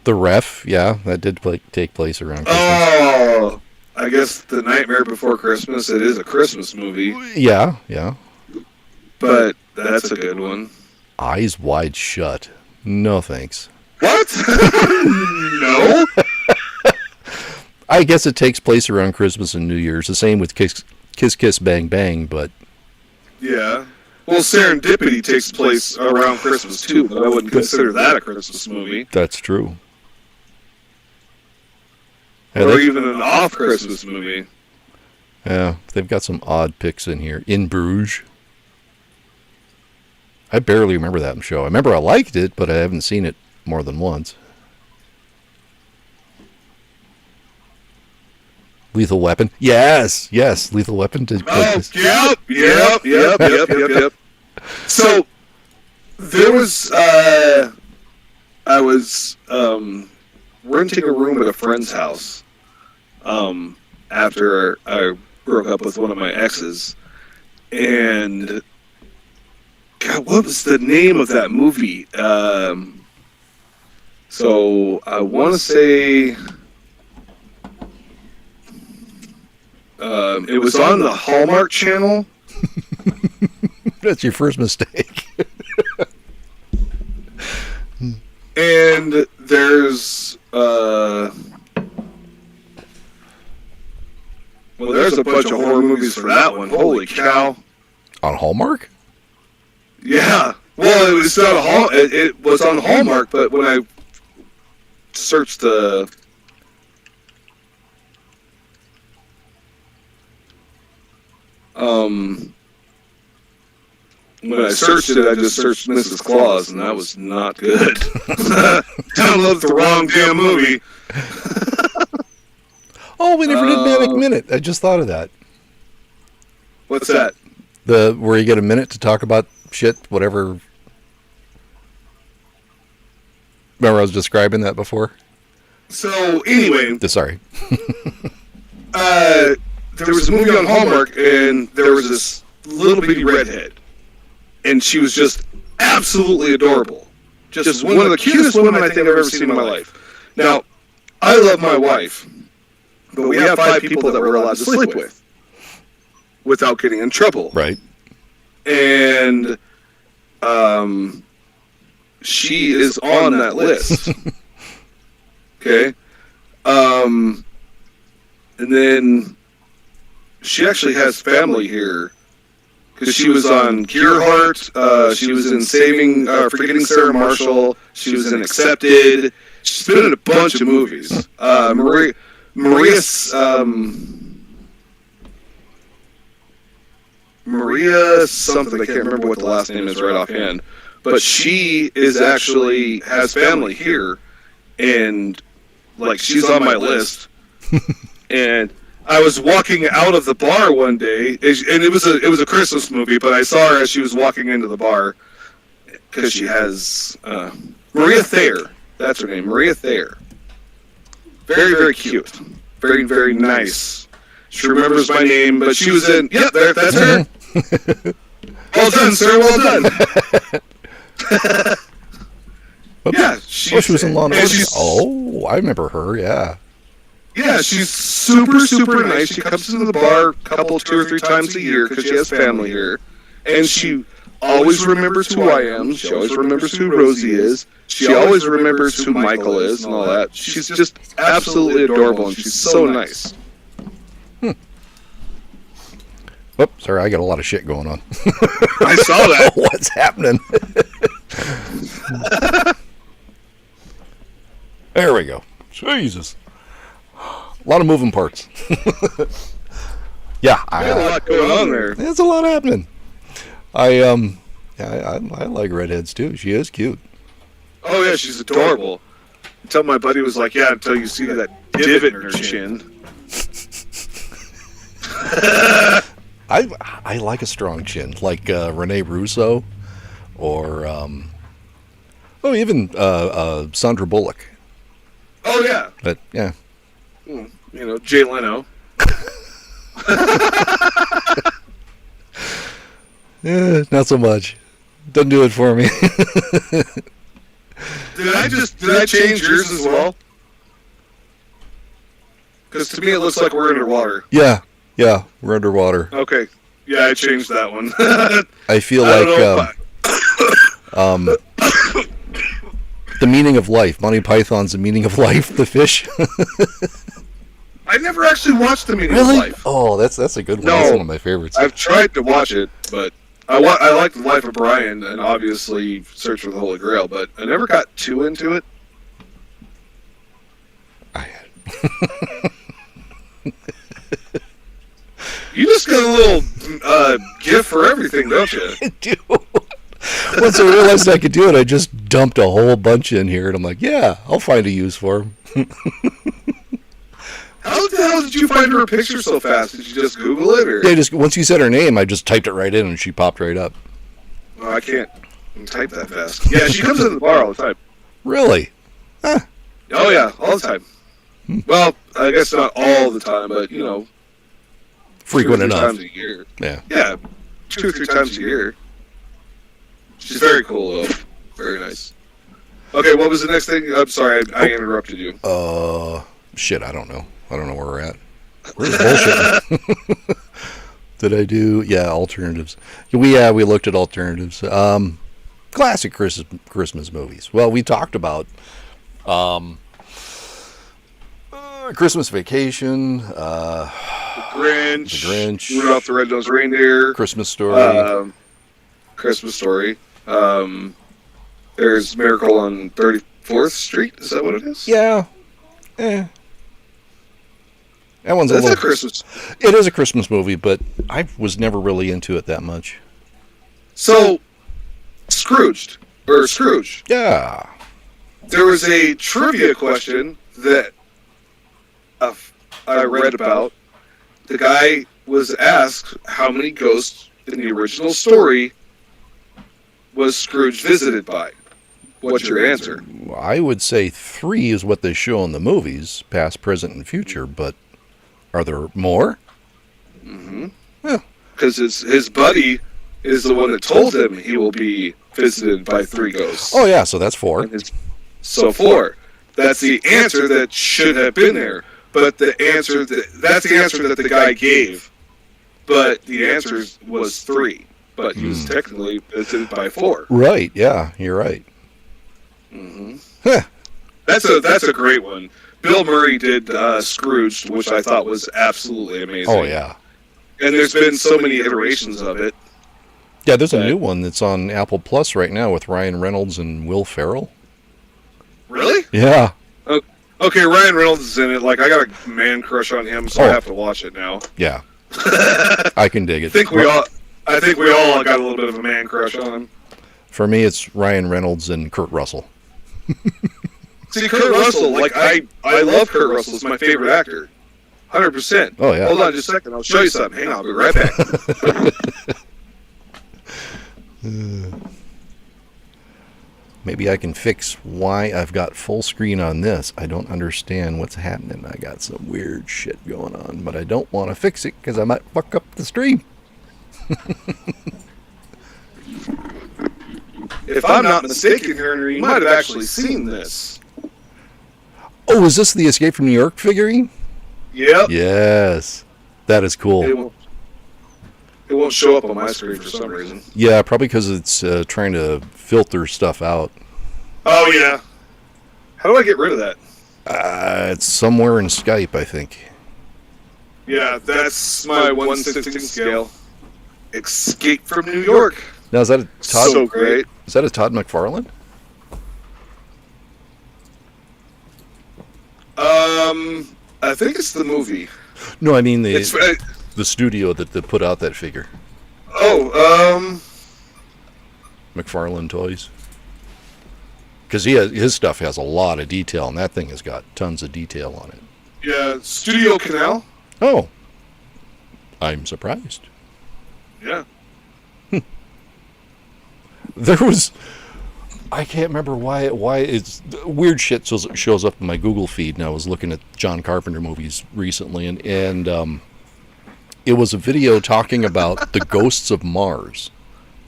The Ref, yeah, that did take place around Christmas. Oh, I guess The Nightmare Before Christmas, it is a Christmas movie. Yeah. But that's a good one. Eyes Wide Shut. No thanks. What? No? I guess it takes place around Christmas and New Year's. The same with Kiss Kiss Bang Bang, but... Yeah. Well, Serendipity takes place around Christmas too, but I wouldn't consider that a Christmas movie. That's true. Or even an off-Christmas movie. Yeah, they've got some odd picks in here. In Bruges. I barely remember that show. I remember I liked it, but I haven't seen it more than once. Lethal Weapon. Yes. Lethal Weapon did. Yep. So there was I was renting a room at a friend's house after I broke up with one of my exes, and God, what was the name of that movie? So I want to say it was on the Hallmark Channel. That's your first mistake. And there's there's a bunch of horror movies for that one. Holy cow! On Hallmark? Yeah. Well, it was not it was on Hallmark, but when I searched the when I searched it, I just searched Mrs. Claus, and that was not good. Downloaded the wrong damn movie. Oh, we never did Manic Minute. I just thought of that. What's that? Where you get a minute to talk about shit, whatever. Remember I was describing that before? So, anyway. Sorry. There was a movie on Hallmark, and there was this little bitty redhead. And she was just absolutely adorable. Just one of the cutest women I think I've ever seen in my life. Now, I love my wife, but we have 5 people that we're allowed to sleep with without getting in trouble. Right. And she is on that list. Okay? And then she actually has family here. Because she was on Gearheart, she was in Forgetting Sarah Marshall, she was in Accepted, she's been in a bunch of movies. Maria something, I can't remember what the last name is right offhand, but she is actually has family here, and like she's on my list. And I was walking out of the bar one day, and it was a Christmas movie, but I saw her as she was walking into the bar because she has Maria Thayer. That's her name, Maria Thayer. Very, very cute. Very, very nice. She remembers my name, but she was in. Yep, that's her. Well done, sir. Well done. Yeah, she was in Law and Order. Oh, I remember her. Yeah. Yeah, she's super, super nice. She comes into the bar two or three times a year because she has family here, and she always remembers who I am. She always remembers who Rosie is. She always remembers who Michael is and all that. She's just absolutely adorable, and she's so nice. Oh, sorry, I got a lot of shit going on. I saw that. What's happening? There we go. Jesus. A lot of moving parts. Yeah, I got a lot going on there. There's a lot happening. I like redheads too. She is cute. Oh yeah, she's adorable. Until my buddy was like, "Yeah, until you see that divot in her chin." I like a strong chin, like Rene Russo, or even Sandra Bullock. Oh yeah. But yeah. You know, Jay Leno. Yeah, not so much. Doesn't do it for me. Did I change yours as well? Because to me it looks like we're underwater. Yeah, we're underwater. Okay. Yeah, I changed that one. I feel like the meaning of life. Monty Python's The Meaning of Life. The fish. I never actually watched The Meaning of Life. Oh, that's a good one. No, that's one of my favorites. I've tried to watch it, but I like The Life of Brian and obviously Search for the Holy Grail, but I never got too into it. I had. You just got a little gift for everything, don't you? I do. Once I realized I could do it, I just dumped a whole bunch in here, and I'm like, yeah, I'll find a use for them. How the hell did you find her picture so fast? Did you just Google it, or? Yeah, just once you said her name, I just typed it right in, and she popped right up. Oh, I can't type that fast. Yeah, she comes into the bar all the time. Really? Huh. Oh yeah, all the time. Well, I guess not all the time, but you know, frequent 2 or 3 enough. times a year. Yeah. Yeah, 2 or 3 times a year. She's very cool, though. Very nice. Okay, what was the next thing? I'm sorry, I interrupted you. Shit, I don't know. I don't know where we're at. Where's bullshit? Did I do? Yeah, alternatives. We looked at alternatives. Classic Christmas movies. Well, we talked about Christmas Vacation, The Grinch, Rudolph the Red-Nosed Reindeer, Christmas Story. Christmas Story. There's Miracle on 34th Street. Is that what it is? Yeah. That one's a Christmas. It is a Christmas movie, but I was never really into it that much. So, Scrooge. Yeah. There was a trivia question that I read about. The guy was asked how many ghosts in the original story was Scrooge visited by. What's your answer? I would say 3 is what they show in the movies, past, present, and future, but are there more? Mm-hmm. Because his buddy is the one that told him he will be visited by 3 ghosts. Oh, yeah, so that's 4. So 4. That's the answer that should have been there. But that's the answer that the guy gave. But the answer was 3. But he was technically visited by 4. Right, yeah, you're right. Mm-hmm. Huh. That's a great one. Bill Murray did Scrooge, which I thought was absolutely amazing. Oh, yeah. And there's been so many iterations of it. Yeah, there's a new one that's on Apple Plus right now with Ryan Reynolds and Will Ferrell. Really? Yeah. Okay, Ryan Reynolds is in it. Like, I got a man crush on him, so I have to watch it now. Yeah. I can dig it. I think we all got a little bit of a man crush on him. For me, it's Ryan Reynolds and Kurt Russell. See, Kurt Russell, like, I love Kurt Russell. He's my favorite actor. 100%. Oh, yeah. Hold on just a second. I'll show you something. Hang on. I'll be right back. Maybe I can fix why I've got full screen on this. I don't understand what's happening. I got some weird shit going on, but I don't want to fix it because I might fuck up the stream. If I'm not mistaken, Henry, you might have actually seen this. Oh, is this the Escape from New York figurine? Yep. Yes. That is cool. It won't show up on my screen for some reason. Yeah, probably because it's trying to filter stuff out. Oh, yeah. How do I get rid of that? It's somewhere in Skype, I think. Yeah, that's my 1/16 scale. Escape from New York. Now, is that a Todd? So great. Is that a Todd McFarlane? I think it's the movie. No, I mean the studio that put out that figure. Oh, McFarlane Toys. Because his stuff has a lot of detail, and that thing has got tons of detail on it. Yeah, Studio Canal. Oh, I'm surprised. Yeah. There was, I can't remember why it's weird shit shows up in my Google feed, and I was looking at John Carpenter movies recently, and it was a video talking about the Ghosts of Mars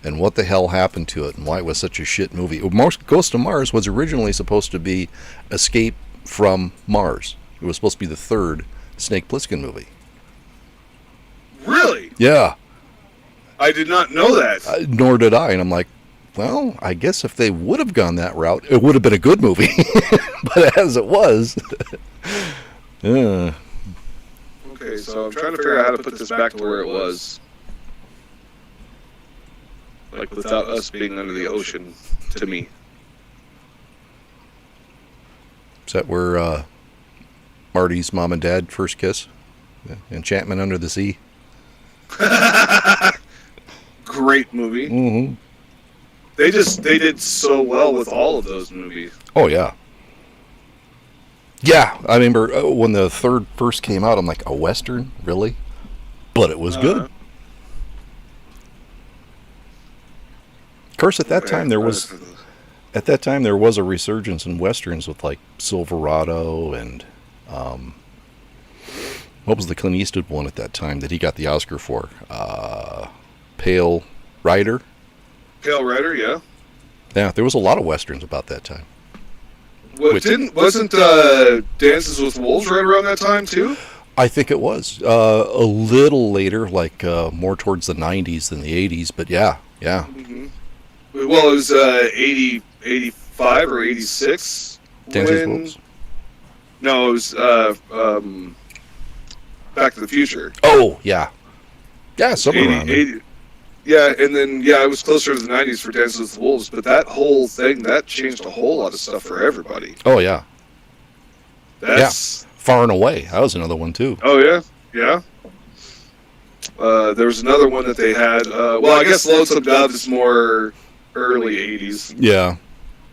and what the hell happened to it and why it was such a shit movie. Ghost of Mars was originally supposed to be Escape from Mars. It was supposed to be the third Snake Plissken movie. Really? Yeah. I did not know that. Nor did I, and I'm like, well, I guess if they would have gone that route, it would have been a good movie. But as it was... Okay, so I'm trying to figure out how to put this back to where it was. Like, without us being under the ocean, to me. Is that where Marty's mom and dad first kiss? Enchantment Under the Sea? Great movie. Mm-hmm. They did so well with all of those movies. Oh, yeah. Yeah, I remember when the third first came out, I'm like, a Western? Really? But it was good. Of course, at that time there was a resurgence in Westerns with like Silverado and what was the Clint Eastwood one at that time that he got the Oscar for? Pale Rider? Pale Rider, yeah. Yeah, there was a lot of Westerns about that time. Wasn't Dances with Wolves right around that time too? I think it was a little later, like more towards the 90s than the 80s, but yeah. Mm-hmm. Well, it was 85 or 86. Dances with Wolves? No, it was Back to the Future. Oh, yeah. Yeah, somewhere around there. Yeah, and then, it was closer to the 90s for Dances with Wolves, but that whole thing, that changed a whole lot of stuff for everybody. Oh, yeah. That's... Yeah, Far and Away. That was another one, too. Oh, yeah? Yeah. There was another one that they had. Well, I guess Lonesome Dove is more early 80s. Yeah.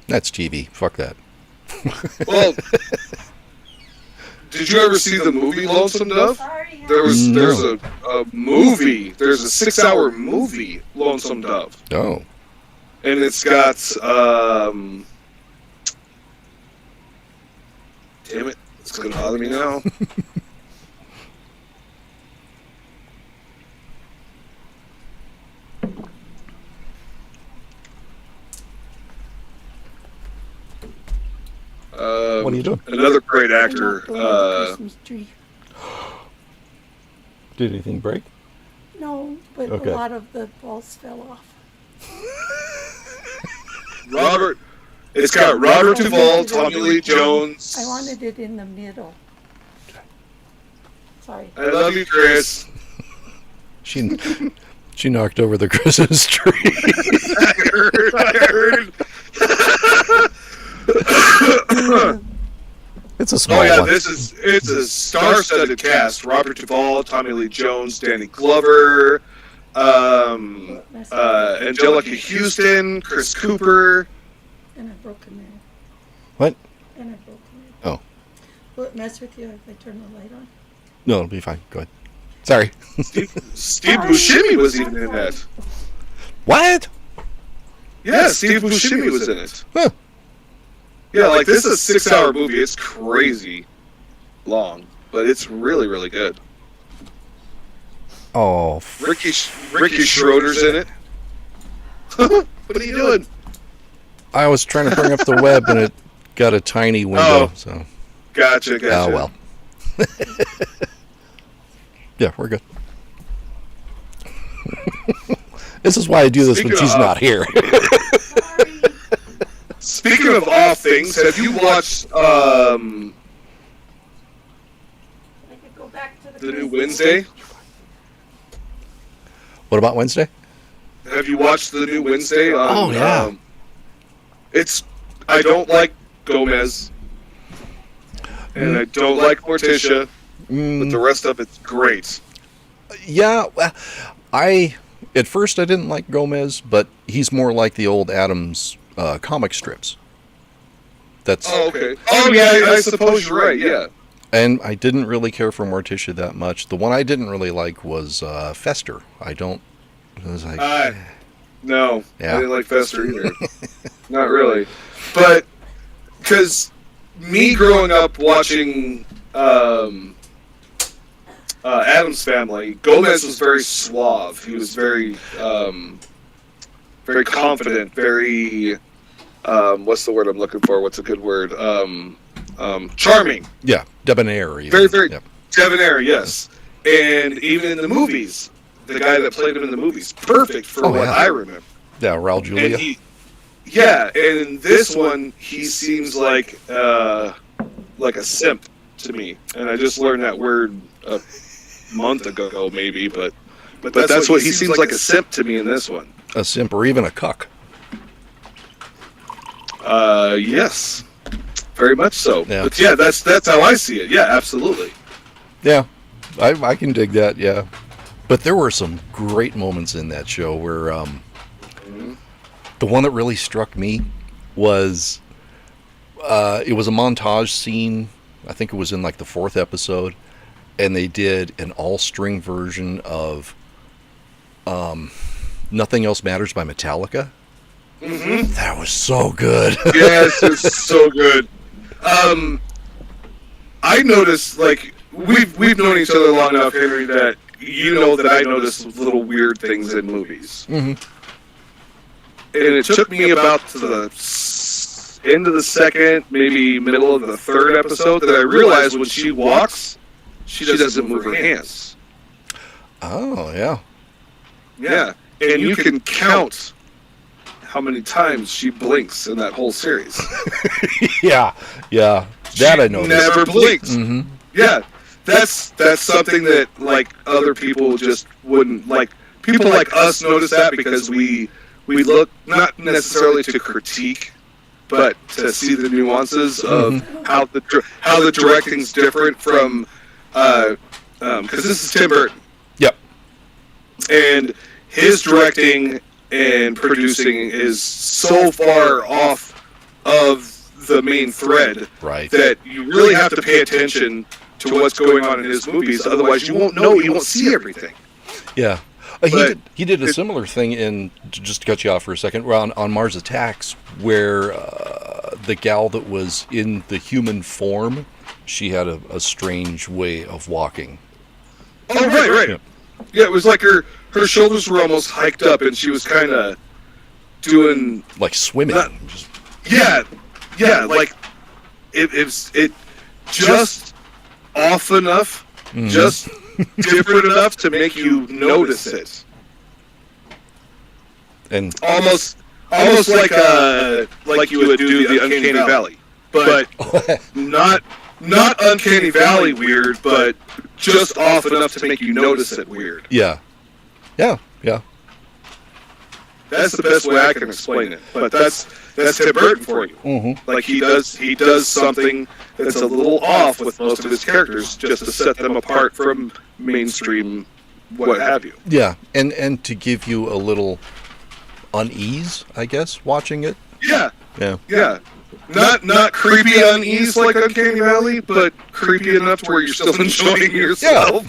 That's TV. Fuck that. Well, did you ever see the movie Lonesome Dove? There's a movie. There's a 6-hour movie, Lonesome Dove. Oh. And it's got damn it, it's gonna bother me now. What are you doing? Another great actor. Christmas tree. Did anything break? No, but Okay. a lot of the balls fell off. It's got Robert Duvall, Tommy Lee Jones. I wanted it in the middle. Sorry. I love you, Chris. She knocked over the Christmas tree. I heard. It's a small Oh yeah, one. it's a star-studded cast: Robert Duvall, Tommy Lee Jones, Danny Glover, Angelica Houston, Chris Cooper. And a broken nail. What? And a broken nail. Oh. Will it mess with you if I turn the light on? No, it'll be fine. Go ahead. Sorry. Steve Buscemi was even in that. What? Yeah, Steve Buscemi was in it. Huh. Yeah, like this is a 6-hour movie. It's crazy long, but it's really, really good. Oh. Ricky Schroeder's in it. What are you doing? I was trying to bring up the web and it got a tiny window. Oh. So. Gotcha. Oh, well. Yeah, we're good. This is why I do this when she's not here. Speaking of off things, have you watched I could go back to the new Wednesday? What about Wednesday? Have you watched the new Wednesday? Oh, yeah. I don't like Gomez, and I don't like Morticia, but the rest of it's great. Yeah, at first I didn't like Gomez, but he's more like the old Adams comic strips. That's Oh, okay. Oh, yeah, I suppose you're right, yeah. And I didn't really care for Morticia that much. The one I didn't really like was Fester. I was like, no, Yeah. I didn't like Fester either. Not really. But, because me growing up watching Addams Family, Gomez was very suave. He was very, very confident, very, what's the word I'm looking for? What's a good word? Charming. yeah, debonair. Even. Very, very Yep. debonair, yes. And even in the movies, the guy that played him in the movies, perfect for what yeah. I remember. Yeah, Raul Julia. And and in this one, he seems like a simp to me. And I just learned that word a month ago, maybe, but that's what he seems like a simp to me in this one. A simp or even a cuck. Yes, very much so. Yeah. But yeah, that's how I see it. Yeah, absolutely. Yeah, I can dig that, yeah. But there were some great moments in that show where the one that really struck me was it was a montage scene. I think it was in like the 4th episode, and they did an all-string version of Nothing Else Matters by Metallica. Mm-hmm. That was so good. Yes, it's so good. I noticed, like, we've known each other long enough, Henry, that you know that I notice little weird things in movies. Mm-hmm. And it took me about to the end of the 2nd, maybe middle of the 3rd episode, that I realized when she walks, she doesn't move her hands. Oh, yeah. Yeah, and you can count how many times she blinks in that whole series. Yeah. That I noticed. Never blinks. Mm-hmm. Yeah, that's something that, like, other people just wouldn't, like, people like us notice that because we look not necessarily to critique, but to see the nuances of how the directing's different from because this is Tim Burton. Yep. And his directing and producing is so far off of the main thread that you really have to pay attention to what's going on in his movies. Otherwise, you won't know, you won't see everything. Yeah. He did a similar thing in, just to cut you off for a second, on Mars Attacks, where the gal that was in the human form, she had a strange way of walking. Oh, right. Yeah, it was like her shoulders were almost hiked up, and she was kind of doing... Like swimming. Yeah, like, it just off enough, just different enough to make you notice it. And almost like you would do the Uncanny Valley, but not Uncanny Valley weird, but just off enough to make you notice it weird. Yeah. That's the best way I can explain it. But that's Tim Burton for you. Mm-hmm. Like he does something that's a little off with most of his characters, just to set them apart from mainstream what have you. Yeah, and to give you a little unease, I guess, watching it. Yeah. Yeah. Yeah. Not creepy unease like Uncanny Valley, but creepy enough to where you're still enjoying yourself.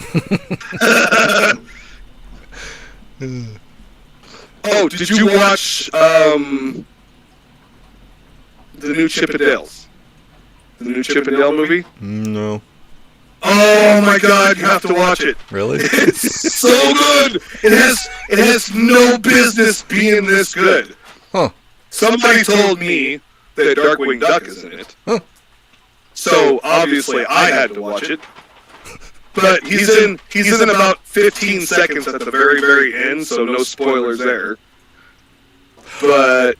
Oh, did you watch the new Chip and Dale's? The new Chip and Dale movie? No. Oh my God, you have to watch it. Really? It's so good. It has no business being this good. Huh. Somebody told me that Darkwing Duck is in it. Huh. So obviously I had to watch it. But he's in about 15 seconds at the very, very end, so no spoilers there. But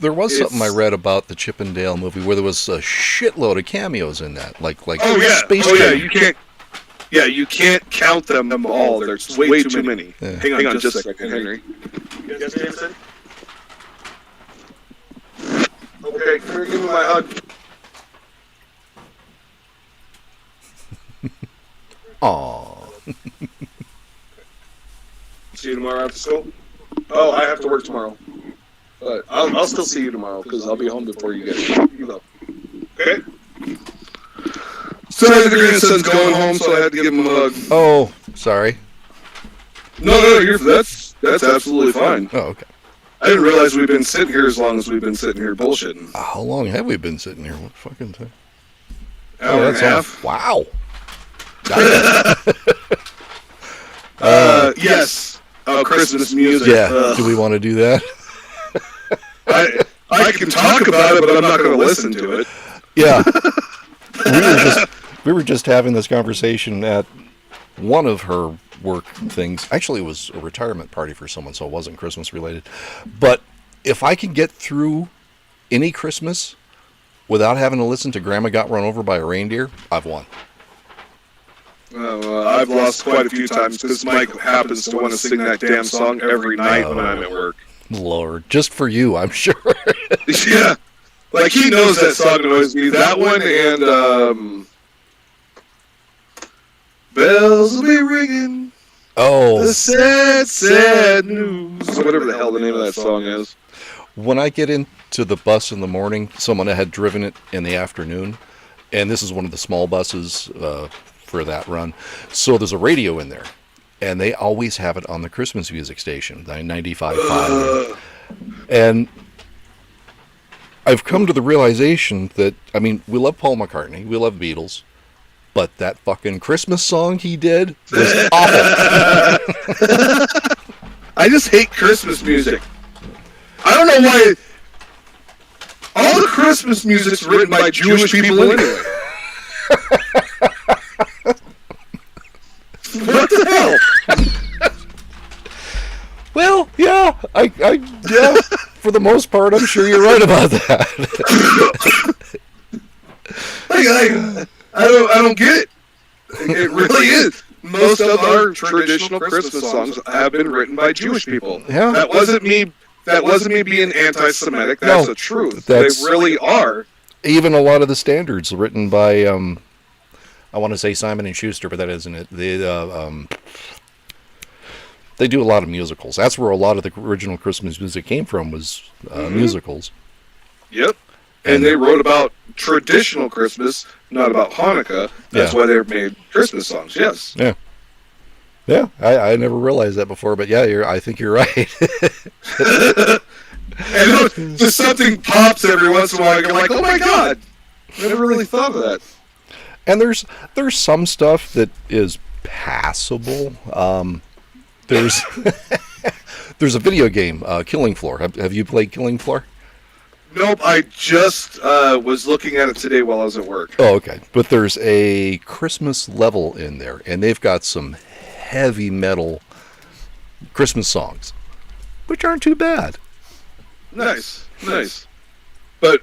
there was something I read about the Chip and Dale movie where there was a shitload of cameos in that, like Space Jam. You can't count them all. There's way too many. Yeah. Hang on just a second, Henry. Yes, Jameson? Okay, come here, give me my hug. Aww. See you tomorrow after school? Oh, I have to work tomorrow. But I'll still see you tomorrow, because I'll be home before you go. Okay? Sorry, the grandson's going home, so I had to give him a hug. Oh, sorry. No, that's absolutely fine. Oh, okay. I didn't realize we've been sitting here as long as we've been sitting here bullshitting. How long have we been sitting here? What fucking time? Hour and a half. Wow. Yes. Oh, Christmas music. Yeah. Do we want to do that? I can talk about it, but I'm not going to listen to it. Yeah. We were just having this conversation at one of her work things. Actually, it was a retirement party for someone, so it wasn't Christmas related. But if I can get through any Christmas without having to listen to Grandma Got Run Over by a Reindeer, I've won. I've lost quite a few times because Mike happens to want to sing that damn song every night when I'm at work. Lord, just for you, I'm sure. Yeah. Like, he knows that song annoys me. That one and, Bells Will Be Ringing. Oh. The sad, sad news. Whatever the hell the name of that song is. When I get into the bus in the morning, someone had driven it in the afternoon, and this is one of the small buses for that run. So there's a radio in there, and they always have it on the Christmas music station, the 95.5. And I've come to the realization that, I mean, we love Paul McCartney, we love Beatles, but that fucking Christmas song he did was awful. I just hate Christmas music. I don't know why. All the Christmas music's written by Jewish people anyway. What the hell? Well, yeah, yeah, for the most part, I'm sure you're right about that. I don't get it. It really is. Most of our traditional Christmas songs have been written by Jewish people. Yeah. That wasn't me being anti-Semitic. That's the truth. They really are. Even a lot of the standards written by, I want to say Simon and Schuster, but that isn't it. They do a lot of musicals. That's where a lot of the original Christmas music came from, was musicals. Yep. And they wrote about traditional Christmas, not about Hanukkah. That's why they made Christmas songs. Yes. Yeah. Yeah, I never realized that before, but yeah, I think you're right. And just something pops every once in a while. You're like, oh my God, I never really thought of that. And there's some stuff that is passable. There's there's a video game, Killing Floor. Have you played Killing Floor? Nope, I just was looking at it today while I was at work. Oh, okay. But there's a Christmas level in there, and they've got some heavy metal Christmas songs, which aren't too bad. Nice. But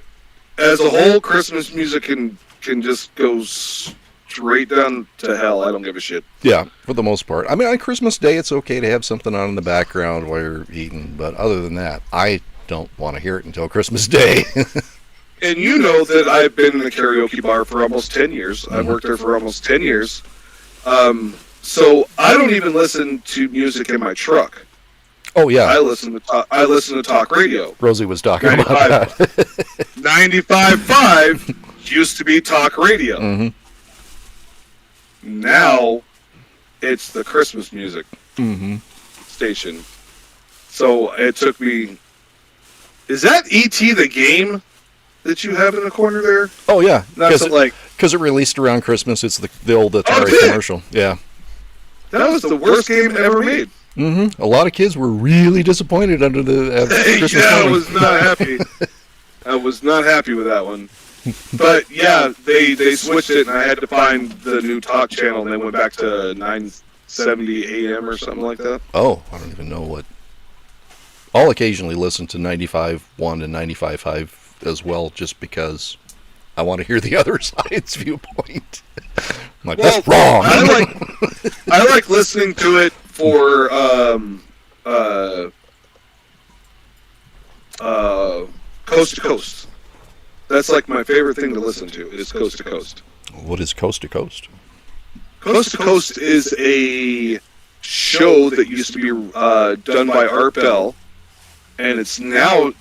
as a whole, Christmas music can just go straight down to hell. I don't give a shit. Yeah, for the most part. I mean, on Christmas Day, it's okay to have something on in the background while you're eating, but other than that, I don't want to hear it until Christmas Day. And you know that I've been in a karaoke bar for almost 10 years. I've worked there for almost 10 years. So I don't even listen to music in my truck. Oh yeah, I listen to talk radio. Rosie was talking about that. 95.5 used to be talk radio. Mm-hmm. Now it's the Christmas music station. So it took me. Is that E.T. the game that you have in the corner there? Oh yeah, That's because it released around Christmas. It's the old Atari commercial. Yeah. That was the worst game ever made. Mm-hmm. A lot of kids were really disappointed under the Christmas I morning. was not happy. I was not happy with that one. But yeah, they switched it, and I had to find the new talk channel, and they went back to 970 AM or something like that. Oh, I don't even know what. I'll occasionally listen to 95.1 and 95.5 as well, just because I want to hear the other side's viewpoint. I'm like, that's wrong. I like listening to it for coast to coast. That's like my favorite thing to listen to is coast to coast. What is Coast to Coast? Coast to Coast is a show that used to be done by Art Bell, and it's now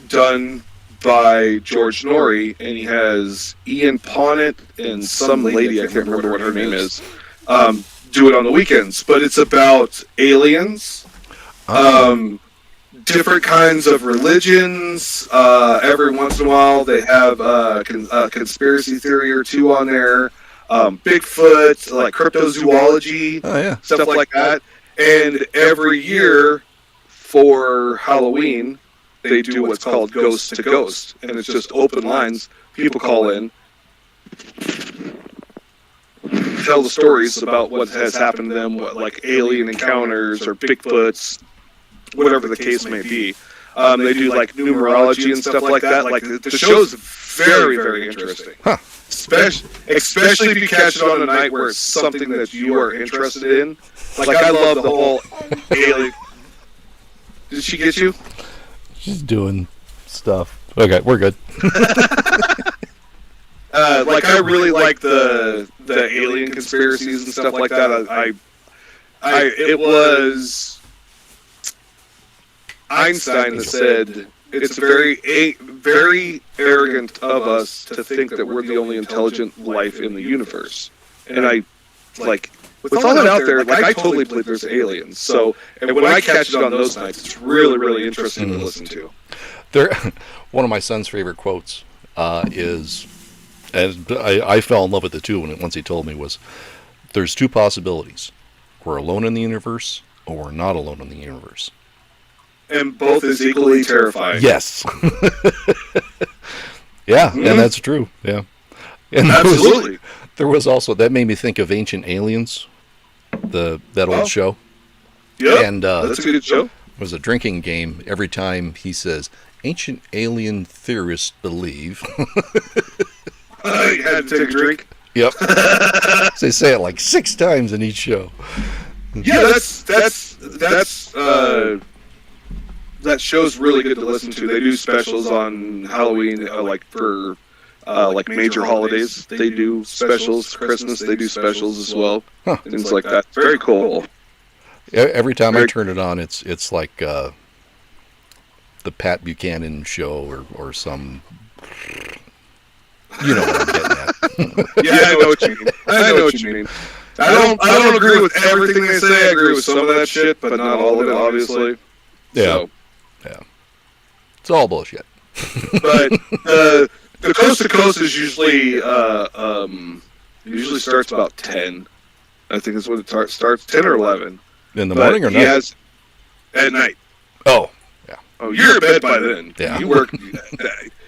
done by George Norrie, and he has Ian Ponnet and some lady, I can't remember what her name is, do it on the weekends. But it's about aliens, different kinds of religions. Every once in a while they have a conspiracy theory or two on there. Bigfoot, like cryptozoology, stuff like that. And every year for Halloween, they do what's called Ghost to Ghost, and it's just open lines. People call in, tell the stories about what has happened to them, what, like alien encounters or Bigfoots, whatever the case may be. They do like numerology and stuff like that. Like the show's very, very interesting. Huh. Especially if you catch it on a night where it's something that you are interested in. Like I love the whole alien. Did she get you? She's doing stuff. Okay, we're good. Like I really like the alien conspiracies and stuff like that. It was Einstein that said it's very arrogant of us to think that we're the only intelligent life in the universe. And I like with all that out there, like I totally believe there's aliens. So and when I catch it on those nights, it's really, really interesting to listen to. One of my son's favorite quotes is, and I fell in love with it too once he told me, was, there's two possibilities. We're alone in the universe, or we're not alone in the universe. And both is equally terrifying. Yes. Yeah, and that's true. Yeah. And absolutely. There was also, that made me think of Ancient Aliens, that old show. Yeah, and that's a good show. It was a drinking game. Every time he says, ancient alien theorists believe. You had to take a drink? Yep. So they say it like 6 times in each show. Yeah, that show's really good to listen to. They do specials on Halloween, like for like major holidays. They do specials. Christmas, they do specials as well. Huh. Things like that. Very cool. Every time I turn it on, it's like the Pat Buchanan show or some. You know what I'm getting at. Yeah, I know what you mean. I know what you mean. I don't agree with everything they say. I agree with some of that shit, but not all of it, obviously. Yeah. So. Yeah. It's all bullshit. But the coast to coast is usually starts about 10. I think that's when it starts, 10 or 11. In the morning or night? At night. Oh, yeah. Oh, you're in bed by then. Yeah. You work.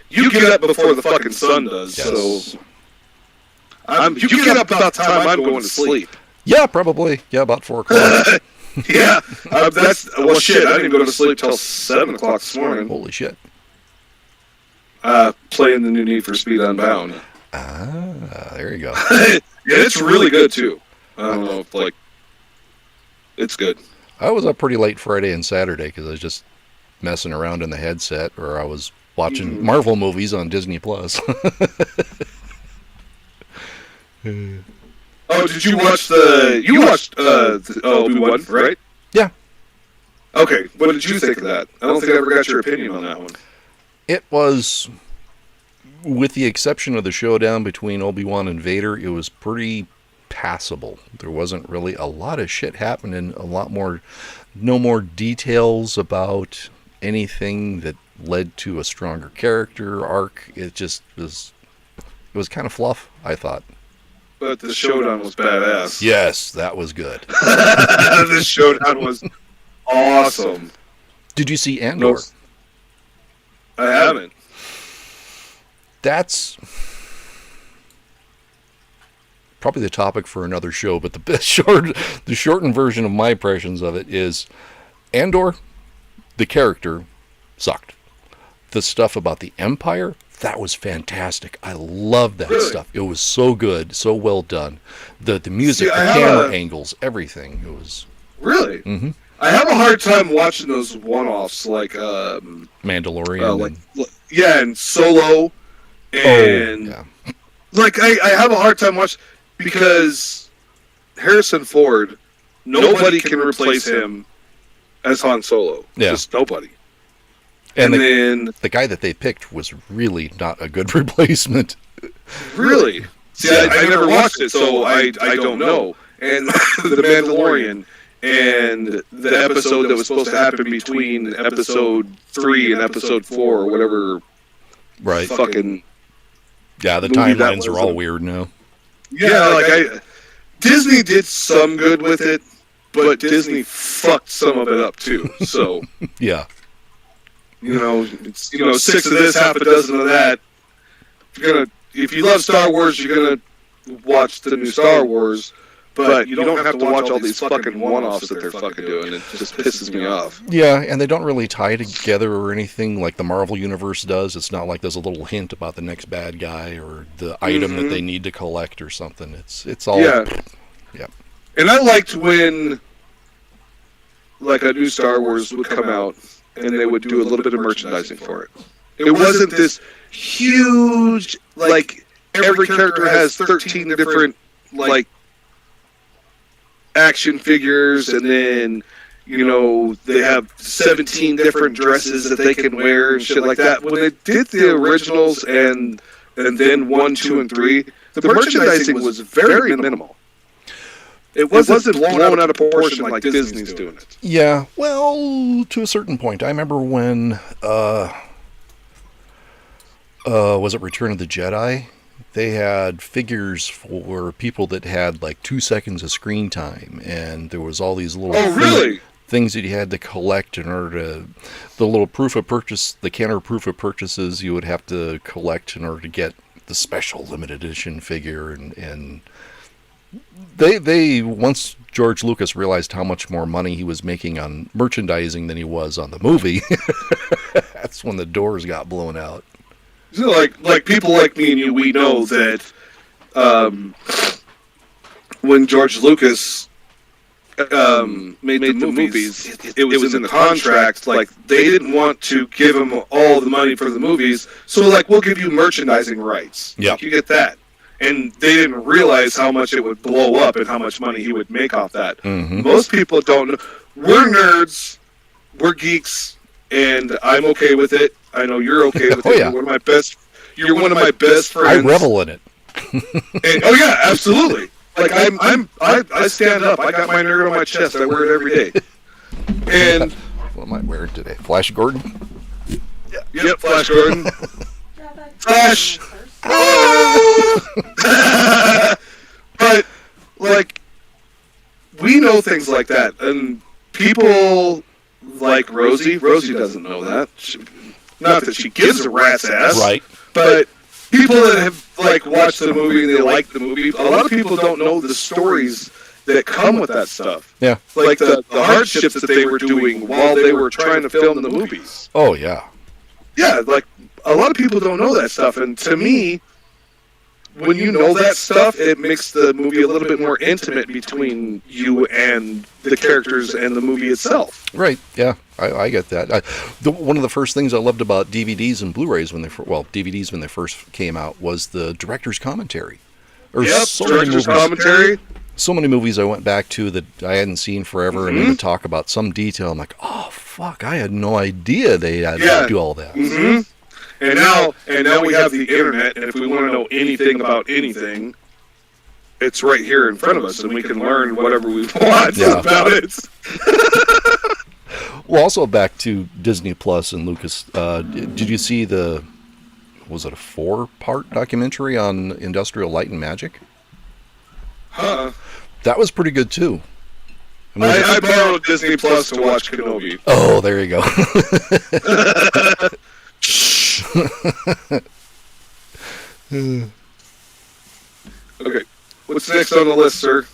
You get up before the fucking sun does. Yes. So you get up about the time I'm going to sleep. Yeah, probably. Yeah, about 4 o'clock. Yeah, shit. I didn't go to sleep till 7 o'clock this morning. Holy shit. Playing the new Need for Speed Unbound. Ah, there you go. Yeah, it's really good too. I don't know if it's good. I was up pretty late Friday and Saturday because I was just messing around in the headset, or I was watching Marvel movies on Disney Plus. Oh Now, did you watch you watched Obi-Wan, right? Yeah. Okay, what did you think of that? I don't think I ever got your opinion on that one. It was, with the exception of the showdown between Obi-Wan and Vader, it was pretty passable. There wasn't really a lot of shit happening, no more details about anything that led to a stronger character arc. It was kind of fluff, I thought. But the showdown was badass. Yes, that was good. The showdown was awesome. Did you see Andor? I haven't. That's probably the topic for another show, but the shortened version of my impressions of it is Andor, the character, sucked. The stuff about the Empire, that was fantastic. I love that stuff. It was so good, so well done. The music, the camera angles, everything. It was really. Mm-hmm. I have a hard time watching those one-offs like Mandalorian. And Solo, and like I have a hard time watching because Harrison Ford, nobody can replace him as Han Solo. Yeah. Just nobody. And then the guy that they picked was really not a good replacement. Really? See, I never watched it, so I don't know. And The Mandalorian and the episode that was supposed to happen between episode 3 and episode 4 or whatever. Right. Fucking. Yeah, the timelines are all weird now. Yeah, like Disney did some good with it, but Disney fucked some of it up too. So. Yeah. It's 6 of this, half a dozen of that. If you love Star Wars, you're gonna watch the new Star Wars, but you don't have to watch all these fucking one-offs that they're fucking doing. It just pisses me off. Yeah, and they don't really tie together or anything like the Marvel Universe does. It's not like there's a little hint about the next bad guy or the item that they need to collect or something. It's all yeah. And I liked when like a new Star Wars would come out and they would do a little bit of merchandising for it. It wasn't this huge, like, every character has 13 different, like, action figures, and then, they have 17 different dresses that they can wear and shit like that. When they did the originals and then 1, 2, and 3, the merchandising was very minimal. It wasn't blown out of proportion like Disney's doing it. Yeah, well, to a certain point. I remember when, was it Return of the Jedi? They had figures for people that had like 2 seconds of screen time, and there was all these little things that you had to collect in order to, the little proof of purchase, the Kenner proof of purchases you would have to collect in order to get the special limited edition figure, and They once George Lucas realized how much more money he was making on merchandising than he was on the movie. That's when the doors got blown out. So like people like me and you, we know that when George Lucas made the movies, it was in the contract. Like they didn't want to give him all the money for the movies, so like we'll give you merchandising rights. Yeah, like, you get that. And they didn't realize how much it would blow up and how much money he would make off that. Mm-hmm. Most people don't know. We're nerds. We're geeks. And I'm okay with it. I know you're okay with it. Yeah. You're one of my best friends. I revel in it. And, oh, yeah, absolutely. Like, I stand up. I got my nerd on my chest. I wear it every day. And what am I wearing today? Flash Gordon? Yep, Flash Gordon. Flash! But like we know things like that, and people like Rosie doesn't know that. Not that she gives a rat's ass, right? But people that have like watched the movie and they like the movie, a lot of people don't know the stories that come with that stuff. Yeah, like the hardships that they were doing while they were trying to film the movies. Oh yeah, yeah. Like a lot of people don't know that stuff, and to me, when you know that stuff, it makes the movie a little bit more intimate between you and the characters and the movie itself. Right, yeah, I get that. One of the first things I loved about DVDs and Blu-rays DVDs when they first came out was the director's commentary. Yep, director's commentary. so many movies I went back to that I hadn't seen forever, and then to talk about some detail, I'm like, oh fuck, I had no idea they had to do all that. Mm-hmm. And now we have the internet, and if we want to know anything about anything, it's right here in front of us, and we can learn whatever we want about it. Well, also back to Disney Plus and Lucas. Did you see was it a 4-part documentary on Industrial Light and Magic? That was pretty good too. I borrowed Disney Plus to watch Kenobi. Oh, there you go. Okay, what's next on the list, sir?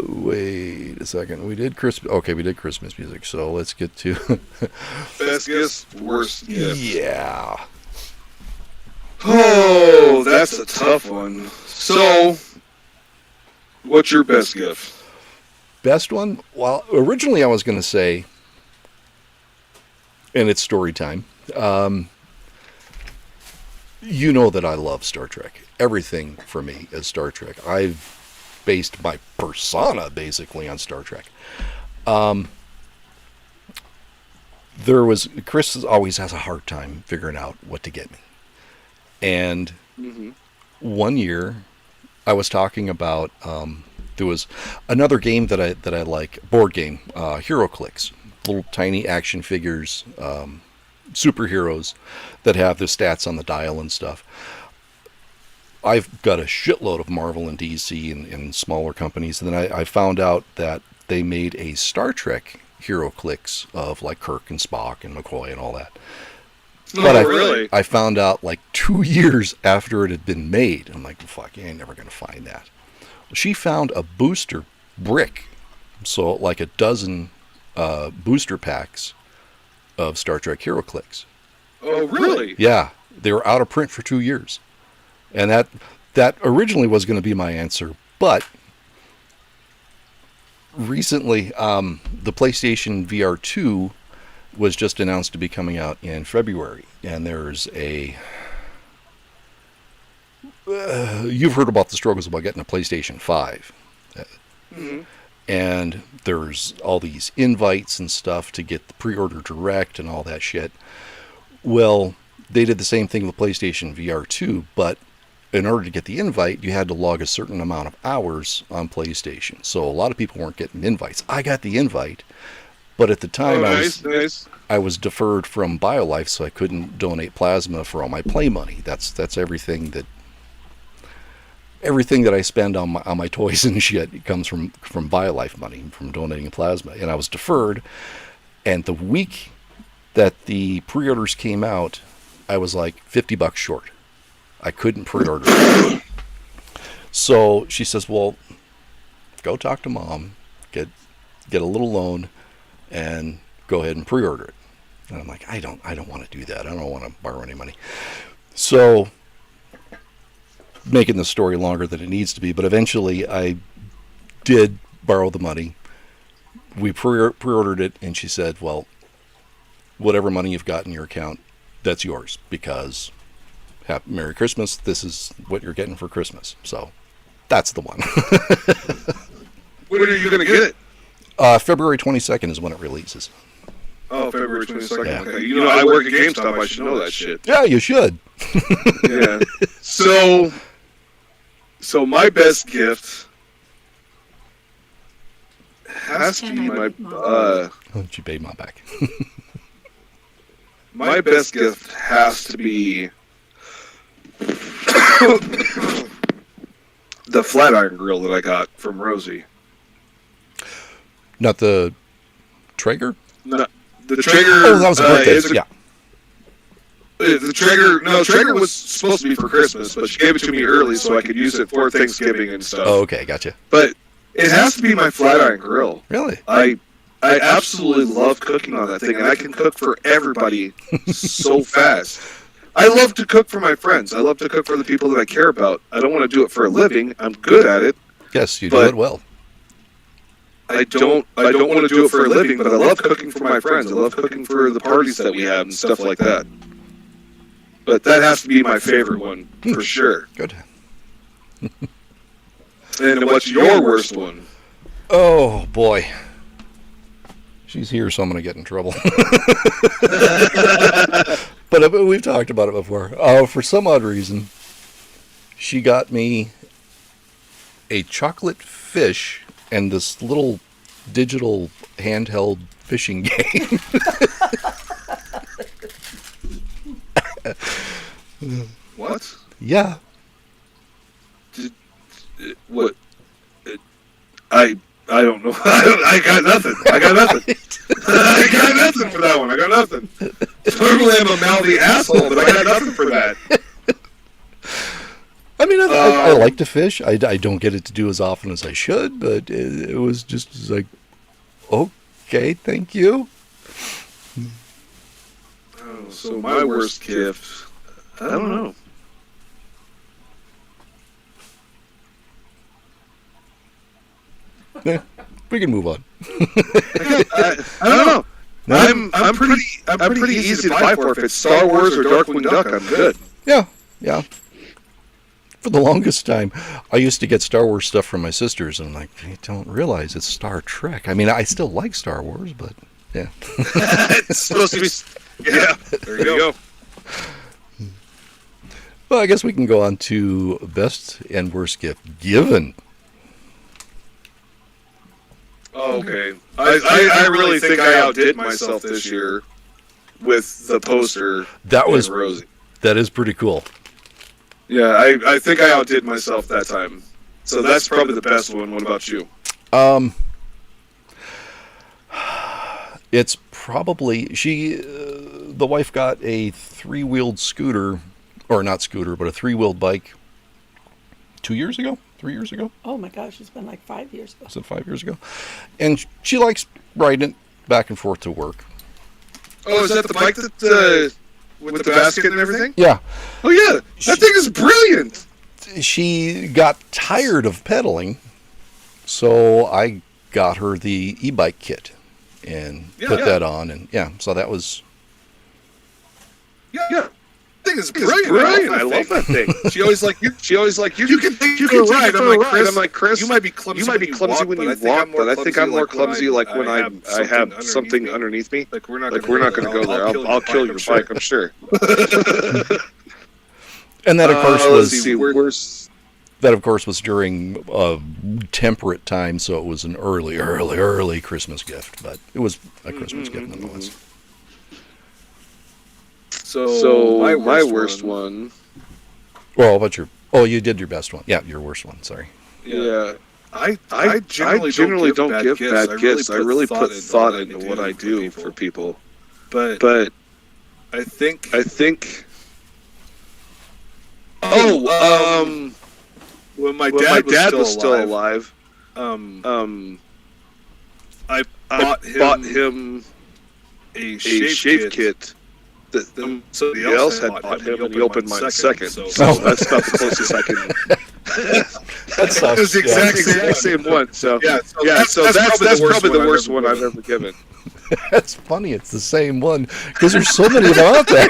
Wait a second. We did Christmas music, so let's get to Best gift, worst gift. Yeah. Oh, that's a tough one. So, what's your best gift? Best one? Well, originally I was going to say, and it's story time. You know that I love Star Trek. Everything for me is Star Trek. I've based my persona basically on Star Trek. Chris always has a hard time figuring out what to get me. And one year I was talking about, there was another game that I like, board game, HeroClix, little tiny action figures, superheroes that have the stats on the dial and stuff. I've got a shitload of Marvel and DC and smaller companies, and then I found out that they made a Star Trek HeroClix of like Kirk and Spock and McCoy and all that. But really? I found out like 2 years after it had been made. I'm like, fuck, you ain't never going to find that. Well, she found a booster brick. So like a dozen booster packs of Star Trek HeroClix. Oh, really? Yeah. They were out of print for 2 years. And that originally was going to be my answer. But recently, the PlayStation VR 2 was just announced to be coming out in February, and there's you've heard about the struggles about getting a PlayStation 5. And there's all these invites and stuff to get the pre-order direct and all that shit. Well, they did the same thing with PlayStation VR 2, but in order to get the invite, you had to log a certain amount of hours on PlayStation. So a lot of people weren't getting invites. I got the invite, but at the time I was deferred from BioLife, so I couldn't donate plasma for all my play money. That's everything that I spend on my toys and shit. It comes from BioLife money, from donating plasma. And I was deferred, and the week that the pre-orders came out, I was like $50 short. I couldn't pre-order it. So she says, well, go talk to Mom, get a little loan, and go ahead and pre-order it. And I'm like, I don't want to do that. I don't want to borrow any money. So, making the story longer than it needs to be, but eventually I did borrow the money. We pre-ordered it, and she said, well, whatever money you've got in your account, that's yours, because Merry Christmas, this is what you're getting for Christmas. So, that's the one. When are you going to get it? February 22nd is when it releases. Oh, February 22nd. Yeah. Okay. You know, I work at GameStop. I should know that shit. Yeah, you should. Yeah. So my best gift has to be my She paid Mom back. my best gift has to be the flat iron grill that I got from Rosie. Not the Traeger? No, the Traeger. Oh, that was a birthday. Yeah. The Traeger was supposed to be for Christmas, but she gave it to me early so I could use it for Thanksgiving and stuff. Oh, okay, gotcha. But it has to be my flat iron grill. Really? I absolutely love cooking on that thing, and I can cook for everybody so fast. I love to cook for my friends. I love to cook for the people that I care about. I don't want to do it for a living. I'm good at it. Yes, you do it well. I don't want to do it for a living, but I love cooking for my friends. I love cooking for the parties that we have and stuff like that. But that has to be my favorite one, for sure. Good. And what's your worst one? Oh, boy. She's here, so I'm going to get in trouble. But we've talked about it before. For some odd reason, she got me a chocolate fish and this little digital handheld fishing game. What? Yeah. What? I don't know. I got nothing. I got nothing. I got nothing for that one. I got nothing. Normally I'm a mouthy asshole, but I got nothing for that. I mean, I like to fish. I don't get it to do as often as I should, but it was just like, okay, thank you. Oh, so my worst gift, I don't know. Yeah, we can move on. I don't know. I'm pretty easy to buy for. If it's Star Wars or Darkwing Duck, I'm good. Yeah. For the longest time, I used to get Star Wars stuff from my sisters, and I'm like, they don't realize it's Star Trek. I mean, I still like Star Wars, but yeah. It's supposed to be. Yeah, there you go. Well, I guess we can go on to best and worst gift given. Okay. I really think I outdid myself this year with the poster. That was and Rosie. That is pretty cool. Yeah, I think I outdid myself that time. So that's probably the best one. What about you? It's probably the wife got a 3-wheeled scooter, or not scooter, but a 3-wheeled bike 2 years ago, 3 years ago. Oh my gosh, it's been like 5 years ago. Was it 5 years ago? And she likes riding it back and forth to work. Oh, is that the bike that with the basket and everything? Yeah. Oh yeah, that thing is brilliant. She got tired of pedaling, so I got her the e-bike kit and put that on, and so that was. Yeah. That thing is brilliant. I love that thing. She always like you. You can take it for a ride. I'm like Chris. You might be clumsy when you walk, but I think I'm more clumsy like when I have something underneath me. Like we're not going to go there. I'll kill your bike. I'm sure. And that, of course, was that, of course, was during temperate time, so it was an early Christmas gift, but it was a Christmas gift nonetheless. So my worst one. Well, but you did your best one. Yeah, your worst one. Sorry. Yeah. I generally don't give bad gifts. I really put thought into what I do for people. But I think. When my dad was still alive, I bought him a shave kit that somebody else had bought him, and he opened mine second. So that's about the closest I can. That sucks. It was the exact same one. So that's probably the worst one I've ever given. That's funny. It's the same one because there's so many of them out there.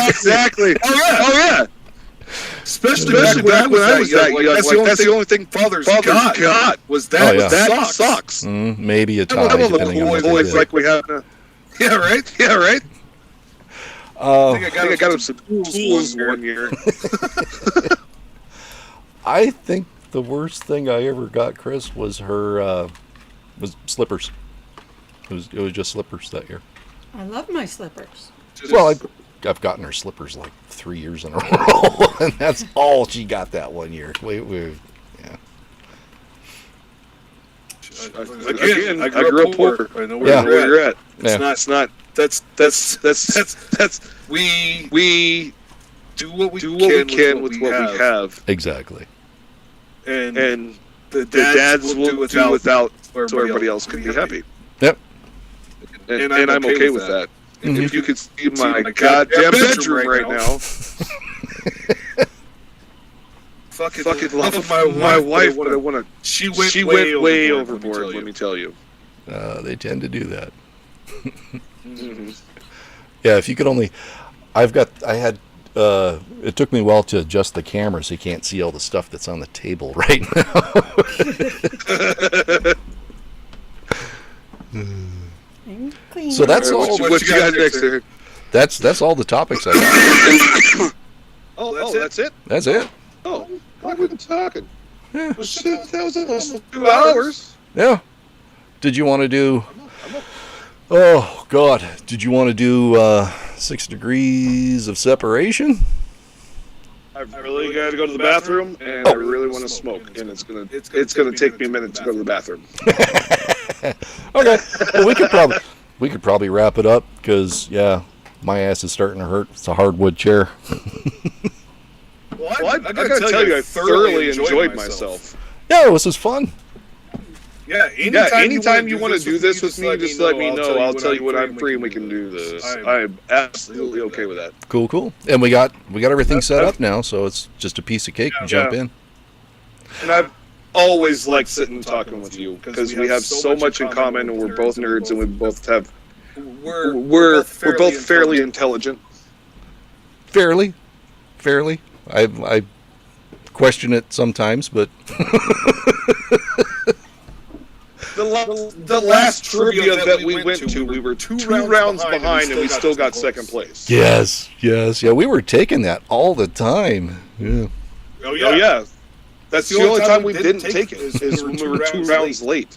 Exactly. Oh yeah. Especially back when I was that young. That's the only thing fathers got was that socks. Maybe a tie. All the Depending on what they toys did. like we have now. Yeah, right. I think I got him some tools one year. I think the worst thing I ever got Chris was her was slippers. It was just slippers that year. I love my slippers. Well, I've gotten her slippers like 3 years in a row, and that's all she got that one year. Yeah. Again, I grew up poor. I know where you're at. It's not. That's. We do what we can with what we have. Exactly. And the dads will do without so everybody else can be happy. Yep. And I'm okay with that. And if you could see my goddamn bedroom right now. Fucking love my wife, but I want to. She went way overboard. Let me tell you. They tend to do that. Yeah, if you could only. I had it took me a while to adjust the camera so you can't see all the stuff that's on the table right now. Clean. So that's all. What you got next there? That's all the topics I got. Oh, that's it? That's it. Oh, I've been talking. Yeah. Well, shit, that was almost 2 hours. Yeah. Did you want to do? Oh God! Did you want to do 6 degrees of separation? I really got to go to the bathroom, and I really want to smoke, and it's gonna take me a minute to go to the bathroom. Okay. Well, we could probably wrap it up because my ass is starting to hurt. It's a hardwood chair. Well, I gotta tell you, I thoroughly enjoyed myself. Yeah, this was fun. Yeah, anytime you want to do this with me, just let me know. I'll tell you when I'm free and we can do this. I'm absolutely okay with that. Cool. And we got everything set up now, so it's just a piece of cake to jump in. And I've always liked sitting and talking with you because we have so much in common, and we're both nerds, and we both have we're both fairly intelligent. Fairly. I question it sometimes, but the last trivia that we went to, we were two rounds behind, and we still got second place. Yes. Yeah, we were taking that all the time. Yeah. Oh yeah. That's the only time we didn't take it is when we were 2 rounds late.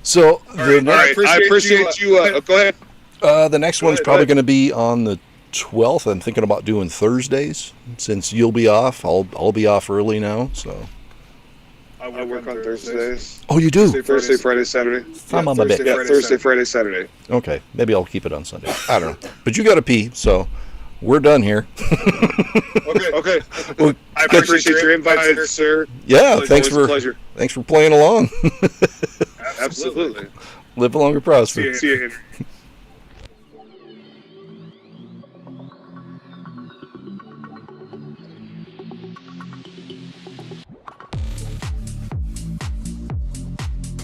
So All right, I appreciate you. Go ahead. The next one's probably going to be on the 12th. I'm thinking about doing Thursdays since you'll be off. I'll be off early now, so. I work on Thursdays. Oh, you do? Thursday, Friday, Saturday. I'm on my bit. Yeah, Thursday, Friday, Saturday. Okay, maybe I'll keep it on Sunday. I don't know. But you got to pee, so we're done here. Okay. Well, I appreciate your invite, sir. yeah, Always thanks a pleasure. for playing along. Absolutely. Live long and prosper. See you, Henry.